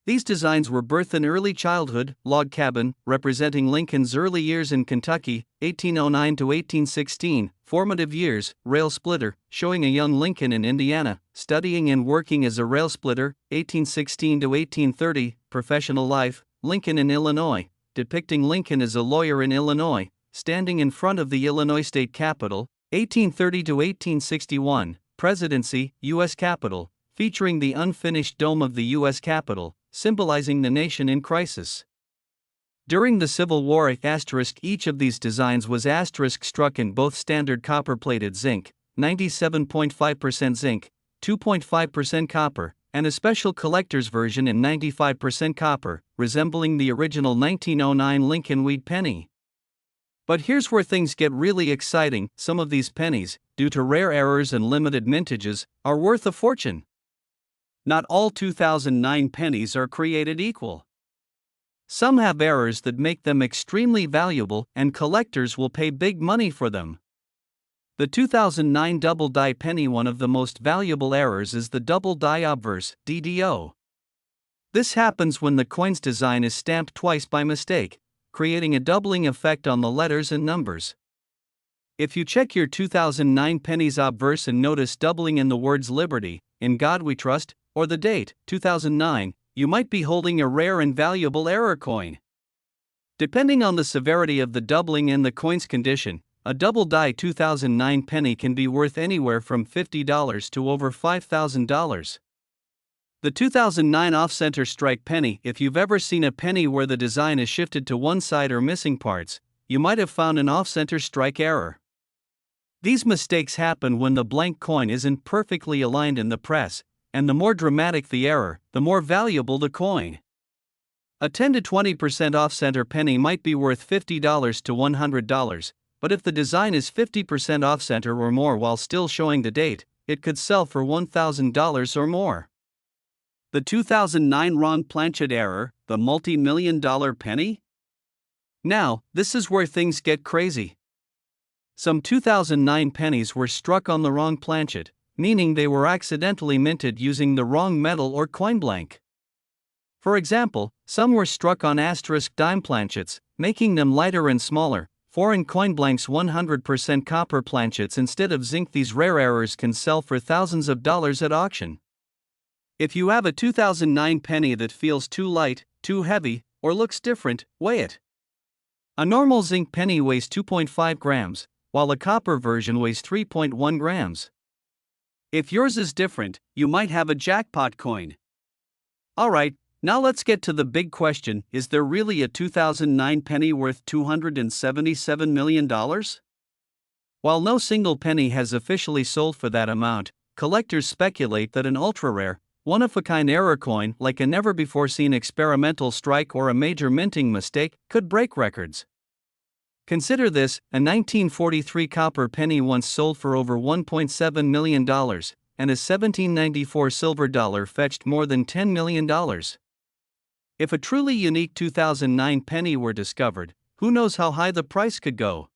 These designs were birth and early childhood, log cabin, representing Lincoln's early years in Kentucky, 1809 to 1816, formative years, rail splitter, showing a young Lincoln in Indiana, studying and working as a rail splitter, 1816 to 1830, professional life, Lincoln in Illinois, depicting Lincoln as a lawyer in Illinois, standing in front of the Illinois State Capitol, 1830 to 1861, presidency, U.S. Capitol, featuring the unfinished dome of the U.S. Capitol, symbolizing the nation in crisis. During the Civil War, each of these designs was struck in both standard copper-plated zinc, 97.5% zinc, 2.5% copper, and a special collector's version in 95% copper, resembling the original 1909 Lincoln Weed penny. But here's where things get really exciting: some of these pennies, due to rare errors and limited mintages, are worth a fortune. Not all 2009 pennies are created equal. Some have errors that make them extremely valuable, and collectors will pay big money for them. The 2009 double die penny. One of the most valuable errors is the double die obverse, DDO. This happens when the coin's design is stamped twice by mistake, creating a doubling effect on the letters and numbers. If you check your 2009 penny's obverse and notice doubling in the words Liberty, In God We Trust, or the date, 2009, you might be holding a rare and valuable error coin. Depending on the severity of the doubling and the coin's condition, a double die 2009 penny can be worth anywhere from $50 to over $5,000. The 2009 off-center strike penny. If you've ever seen a penny where the design is shifted to one side or missing parts, you might have found an off-center strike error. These mistakes happen when the blank coin isn't perfectly aligned in the press, and the more dramatic the error, the more valuable the coin. A 10 to 20% off-center penny might be worth $50 to $100, but if the design is 50% off-center or more while still showing the date, it could sell for $1,000 or more. The 2009 Ron Blanchett error, the multi-million-dollar penny? Now, this is where things get crazy. Some 2009 pennies were struck on the wrong planchet, meaning they were accidentally minted using the wrong metal or coin blank. For example, some were struck on asterisk dime planchets, making them lighter and smaller, foreign coin blanks 100% copper planchets instead of zinc. These rare errors can sell for thousands of dollars at auction. If you have a 2009 penny that feels too light, too heavy, or looks different, weigh it. A normal zinc penny weighs 2.5 grams, while a copper version weighs 3.1 grams. If yours is different, you might have a jackpot coin. Alright, now let's get to the big question: is there really a 2009 penny worth $277 million? While no single penny has officially sold for that amount, collectors speculate that an ultra-rare, one-of-a-kind error coin, like a never-before-seen experimental strike or a major minting mistake, could break records. Consider this: a 1943 copper penny once sold for over $1.7 million, and a 1794 silver dollar fetched more than $10 million. If a truly unique 2009 penny were discovered, who knows how high the price could go?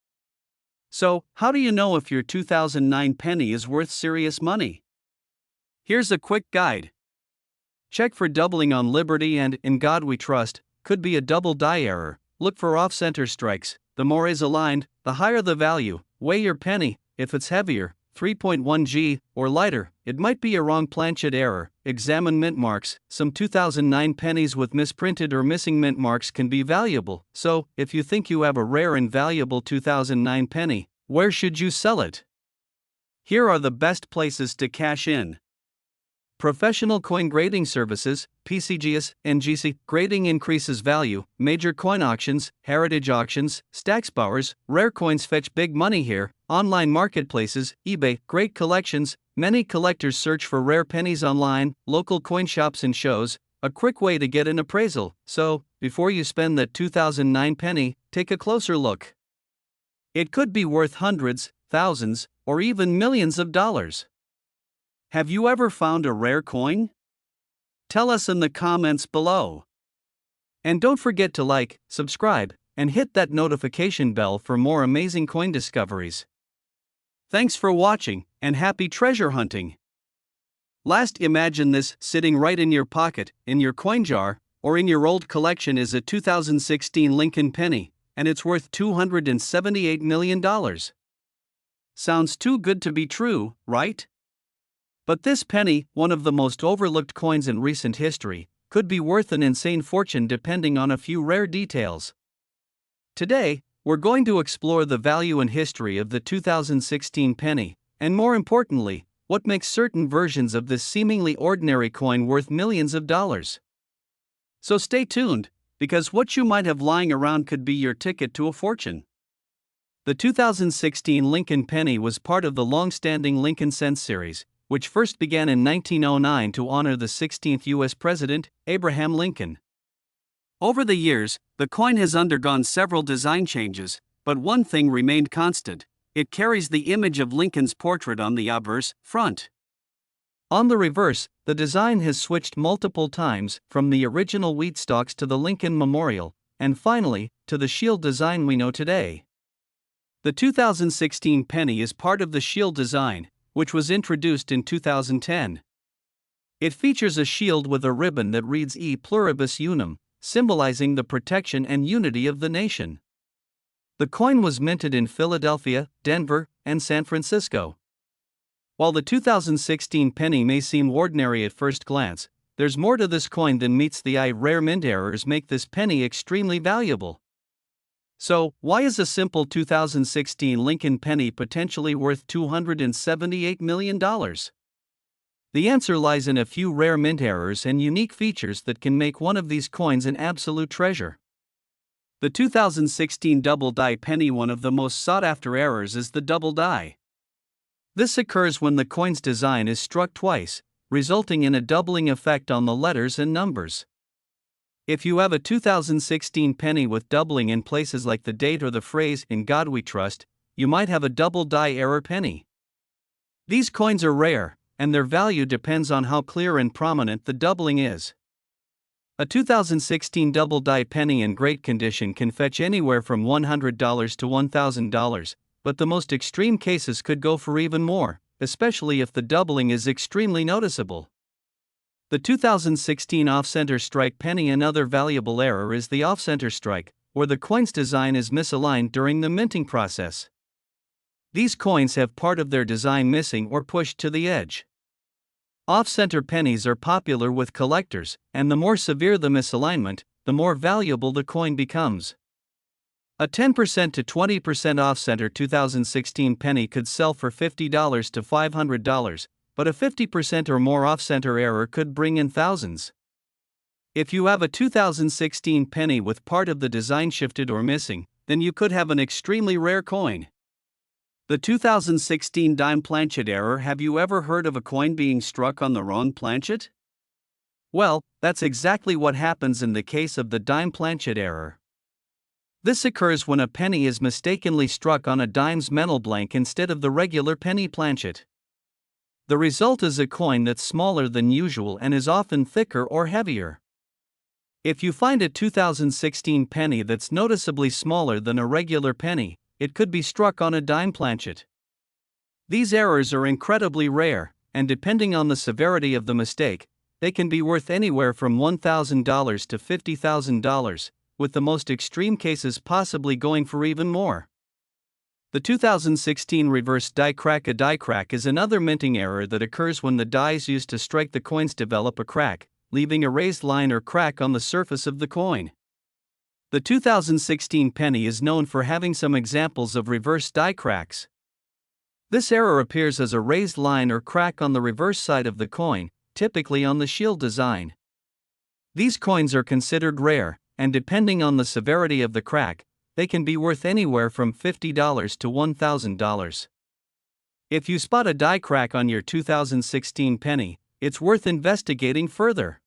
So, how do you know if your 2009 penny is worth serious money? Here's a quick guide. Check for doubling on Liberty and In God We Trust, could be a double die error. Look for off-center strikes. The more is aligned, the higher the value. Weigh your penny. If it's heavier, 3.1 g, or lighter, it might be a wrong planchet error. Examine mint marks. Some 2009 pennies with misprinted or missing mint marks can be valuable. So, if you think you have a rare and valuable 2009 penny, where should you sell it? Here are the best places to cash in. Professional coin grading services, PCGS, NGC. Grading increases value. Major coin auctions, heritage auctions, stacks bowers. Rare coins fetch big money here. Online marketplaces, eBay. Great collections. Many collectors search for rare pennies online. Local coin shops and shows. A quick way to get an appraisal. So, before you spend that 2009 penny, take a closer look. It could be worth hundreds, thousands, or even millions of dollars. Have you ever found a rare coin? Tell us in the comments below. And don't forget to like, subscribe, and hit that notification bell for more amazing coin discoveries. Thanks for watching, and happy treasure hunting. Last, imagine this sitting right in your pocket, in your coin jar, or in your old collection is a 2016 Lincoln penny, and it's worth $278 million. Sounds too good to be true, right? But this penny, one of the most overlooked coins in recent history, could be worth an insane fortune depending on a few rare details. Today, we're going to explore the value and history of the 2016 penny, and more importantly, what makes certain versions of this seemingly ordinary coin worth millions of dollars. So stay tuned, because what you might have lying around could be your ticket to a fortune. The 2016 Lincoln penny was part of the long-standing Lincoln Cents series, which first began in 1909 to honor the 16th U.S. President, Abraham Lincoln. Over the years, the coin has undergone several design changes, but one thing remained constant: it carries the image of Lincoln's portrait on the obverse front. On the reverse, the design has switched multiple times, from the original wheat stalks to the Lincoln Memorial, and finally, to the shield design we know today. The 2016 penny is part of the shield design, which was introduced in 2010. It features a shield with a ribbon that reads E pluribus unum, symbolizing the protection and unity of the nation. The coin was minted in Philadelphia, Denver, and San Francisco. While the 2016 penny may seem ordinary at first glance, there's more to this coin than meets the eye. Rare mint errors make this penny extremely valuable. So, why is a simple 2016 Lincoln penny potentially worth $278 million? The answer lies in a few rare mint errors and unique features that can make one of these coins an absolute treasure. The 2016 double die penny. One of the most sought-after errors is the double die. This occurs when the coin's design is struck twice, resulting in a doubling effect on the letters and numbers. If you have a 2016 penny with doubling in places like the date or the phrase "In God We Trust," you might have a double die error penny. These coins are rare, and their value depends on how clear and prominent the doubling is. A 2016 double die penny in great condition can fetch anywhere from $100 to $1,000, but the most extreme cases could go for even more, especially if the doubling is extremely noticeable. The 2016 off-center strike penny. Another valuable error is the off-center strike, where the coin's design is misaligned during the minting process. These coins have part of their design missing or pushed to the edge. Off-center pennies are popular with collectors, and the more severe the misalignment, the more valuable the coin becomes. A 10% to 20% off-center 2016 penny could sell for $50 to $500, but a 50% or more off-center error could bring in thousands. If you have a 2016 penny with part of the design shifted or missing, then you could have an extremely rare coin. The 2016 dime planchet error. Have you ever heard of a coin being struck on the wrong planchet? Well, that's exactly what happens in the case of the dime planchet error. This occurs when a penny is mistakenly struck on a dime's metal blank instead of the regular penny planchet. The result is a coin that's smaller than usual and is often thicker or heavier. If you find a 2016 penny that's noticeably smaller than a regular penny, it could be struck on a dime planchet. These errors are incredibly rare, and depending on the severity of the mistake, they can be worth anywhere from $1,000 to $50,000, with the most extreme cases possibly going for even more. The 2016 reverse die crack. A die crack is another minting error that occurs when the dies used to strike the coins develop a crack, leaving a raised line or crack on the surface of the coin. The 2016 penny is known for having some examples of reverse die cracks. This error appears as a raised line or crack on the reverse side of the coin, typically on the shield design. These coins are considered rare, and depending on the severity of the crack, they can be worth anywhere from $50 to $1,000. If you spot a die crack on your 2016 penny, it's worth investigating further.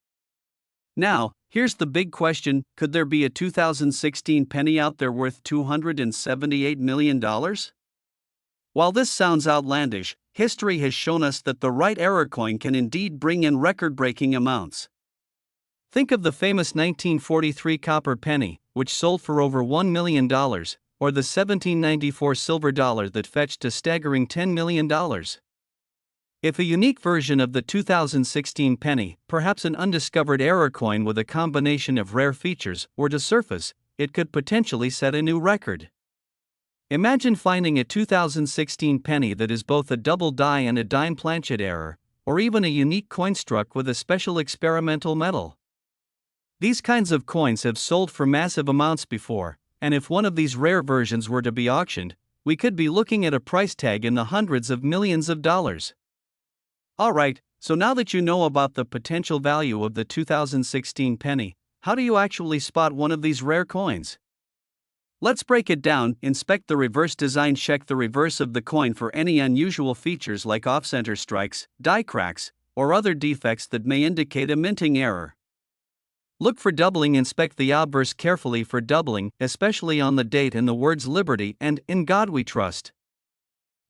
Now, here's the big question: could there be a 2016 penny out there worth $278 million? While this sounds outlandish, history has shown us that the right error coin can indeed bring in record-breaking amounts. Think of the famous 1943 copper penny, which sold for over $1 million, or the 1794 silver dollar that fetched a staggering $10 million. If a unique version of the 2016 penny, perhaps an undiscovered error coin with a combination of rare features, were to surface, it could potentially set a new record. Imagine finding a 2016 penny that is both a double die and a dime planchet error, or even a unique coin struck with a special experimental metal. These kinds of coins have sold for massive amounts before, and if one of these rare versions were to be auctioned, we could be looking at a price tag in the hundreds of millions of dollars. Alright, so now that you know about the potential value of the 2016 penny, how do you actually spot one of these rare coins? Let's break it down. Inspect the reverse design. Check the reverse of the coin for any unusual features like off-center strikes, die cracks, or other defects that may indicate a minting error. Look for doubling. Inspect the obverse carefully for doubling, especially on the date and the words Liberty and In God We Trust.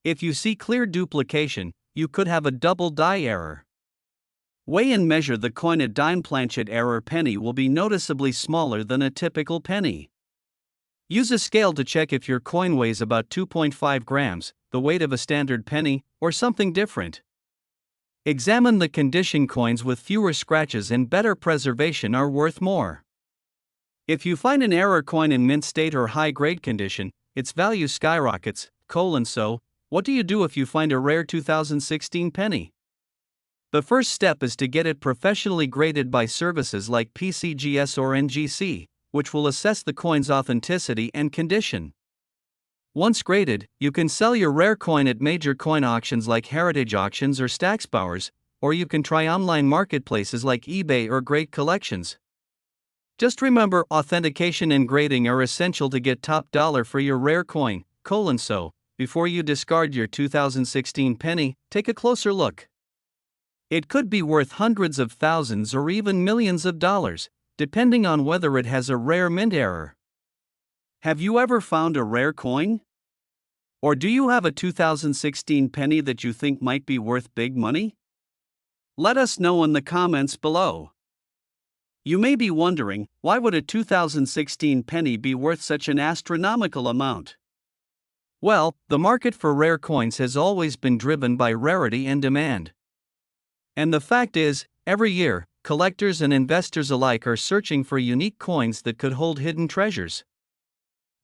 If you see clear duplication, you could have a double die error. Weigh and measure the coin. A dime planchet error penny will be noticeably smaller than a typical penny. Use a scale to check if your coin weighs about 2.5 grams, the weight of a standard penny, or something different. Examine the condition. Coins with fewer scratches and better preservation are worth more. If you find an error coin in mint state or high-grade condition, its value skyrockets. So, what do you do if you find a rare 2016 penny? The first step is to get it professionally graded by services like PCGS or NGC, which will assess the coin's authenticity and condition. Once graded, you can sell your rare coin at major coin auctions like Heritage Auctions or Stacksbowers, or you can try online marketplaces like eBay or Great Collections. Just remember, authentication and grading are essential to get top dollar for your rare coin. So, before you discard your 2016 penny, take a closer look. It could be worth hundreds of thousands or even millions of dollars, depending on whether it has a rare mint error. Have you ever found a rare coin? Or do you have a 2016 penny that you think might be worth big money? Let us know in the comments below. You may be wondering, why would a 2016 penny be worth such an astronomical amount? Well, the market for rare coins has always been driven by rarity and demand. And the fact is, every year, collectors and investors alike are searching for unique coins that could hold hidden treasures.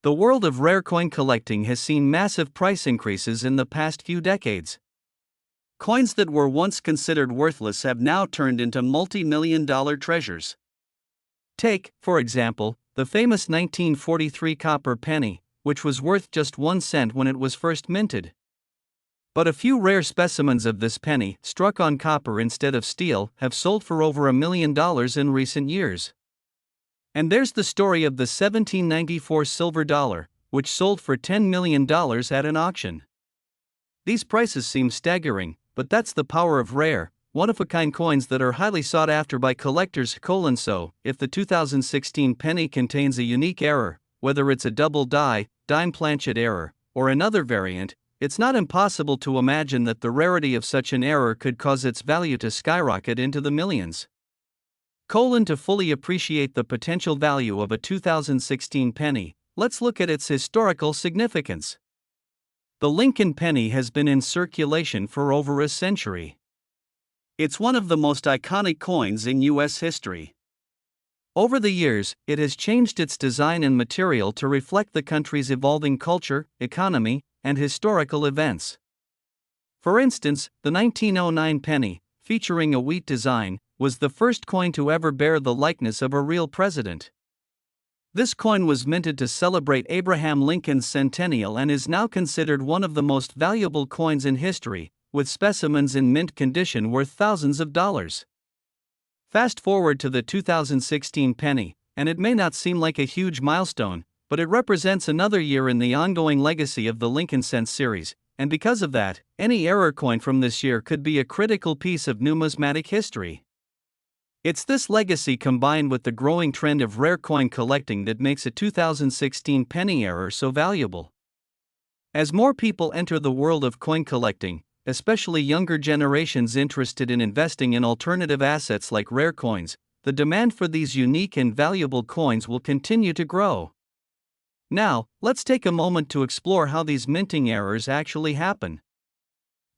The world of rare coin collecting has seen massive price increases in the past few decades. Coins that were once considered worthless have now turned into multi-million-dollar treasures. Take, for example, the famous 1943 copper penny, which was worth just 1 cent when it was first minted. But a few rare specimens of this penny, struck on copper instead of steel, have sold for over $1 million in recent years. And there's the story of the 1794 silver dollar, which sold for $10 million at an auction. These prices seem staggering, but that's the power of rare, one-of-a-kind coins that are highly sought after by collectors. So, if the 2016 penny contains a unique error, whether it's a double die, dime planchet error, or another variant, it's not impossible to imagine that the rarity of such an error could cause its value to skyrocket into the millions. To fully appreciate the potential value of a 2016 penny, let's look at its historical significance. The Lincoln penny has been in circulation for over a century. It's one of the most iconic coins in U.S. history. Over the years, it has changed its design and material to reflect the country's evolving culture, economy, and historical events. For instance, the 1909 penny, featuring a wheat design, was the first coin to ever bear the likeness of a real president. This coin was minted to celebrate Abraham Lincoln's centennial and is now considered one of the most valuable coins in history, with specimens in mint condition worth thousands of dollars. Fast forward to the 2016 penny, and it may not seem like a huge milestone, but it represents another year in the ongoing legacy of the Lincoln Cent series, and because of that, any error coin from this year could be a critical piece of numismatic history. It's this legacy combined with the growing trend of rare coin collecting that makes a 2016 penny error so valuable. As more people enter the world of coin collecting, especially younger generations interested in investing in alternative assets like rare coins, the demand for these unique and valuable coins will continue to grow. Now, let's take a moment to explore how these minting errors actually happen.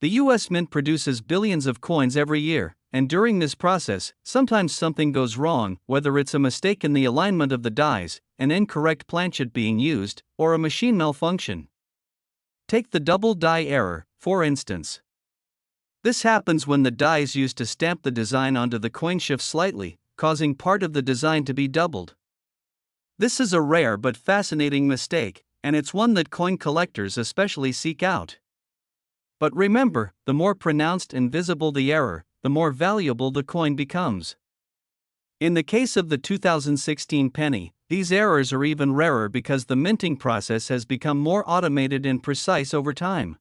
The US Mint produces billions of coins every year, and during this process, sometimes something goes wrong, whether it's a mistake in the alignment of the dies, an incorrect planchet being used, or a machine malfunction. Take the double die error, for instance. This happens when the dies used to stamp the design onto the coin shift slightly, causing part of the design to be doubled. This is a rare but fascinating mistake, and it's one that coin collectors especially seek out. But remember, the more pronounced and visible the error, the more valuable the coin becomes. In the case of the 2016 penny, these errors are even rarer because the minting process has become more automated and precise over time.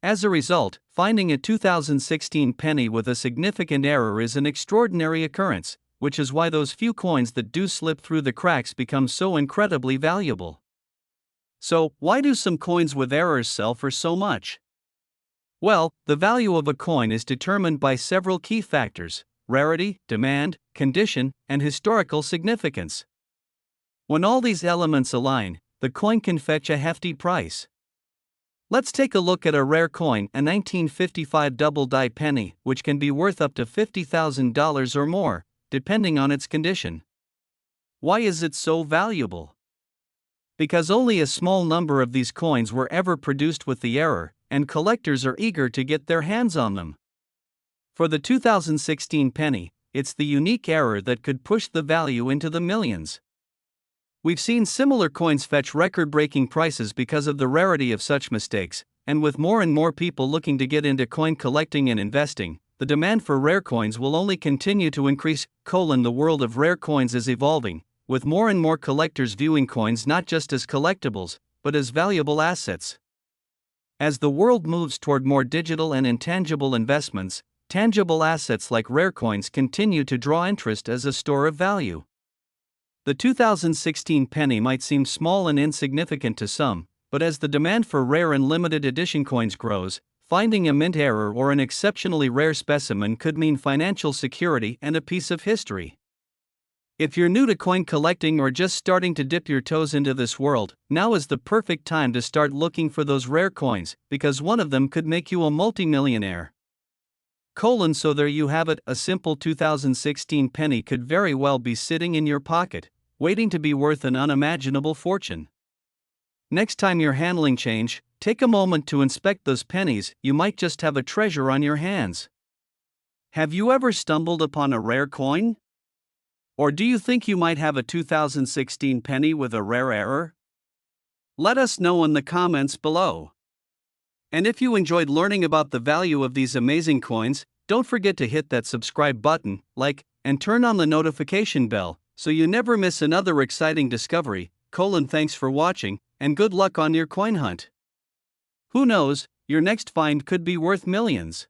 As a result, finding a 2016 penny with a significant error is an extraordinary occurrence, which is why those few coins that do slip through the cracks become so incredibly valuable. So, why do some coins with errors sell for so much? Well, the value of a coin is determined by several key factors: rarity, demand, condition, and historical significance. When all these elements align, the coin can fetch a hefty price. Let's take a look at a rare coin, a 1955 double die penny, which can be worth up to $50,000 or more, depending on its condition. Why is it so valuable? Because only a small number of these coins were ever produced with the error, and collectors are eager to get their hands on them. For the 2016 penny, it's the unique error that could push the value into the millions. We've seen similar coins fetch record-breaking prices because of the rarity of such mistakes, and with more and more people looking to get into coin collecting and investing, the demand for rare coins will only continue to increase. The world of rare coins is evolving, with more and more collectors viewing coins not just as collectibles, but as valuable assets. As the world moves toward more digital and intangible investments, tangible assets like rare coins continue to draw interest as a store of value. The 2016 penny might seem small and insignificant to some, but as the demand for rare and limited edition coins grows, finding a mint error or an exceptionally rare specimen could mean financial security and a piece of history. If you're new to coin collecting or just starting to dip your toes into this world, now is the perfect time to start looking for those rare coins, because one of them could make you a multimillionaire. So there you have it, a simple 2016 penny could very well be sitting in your pocket, waiting to be worth an unimaginable fortune. Next time you're handling change, take a moment to inspect those pennies. You might just have a treasure on your hands. Have you ever stumbled upon a rare coin? Or do you think you might have a 2016 penny with a rare error? Let us know in the comments below. And if you enjoyed learning about the value of these amazing coins, don't forget to hit that subscribe button, like, and turn on the notification bell, so you never miss another exciting discovery. Thanks for watching, and good luck on your coin hunt. Who knows, your next find could be worth millions.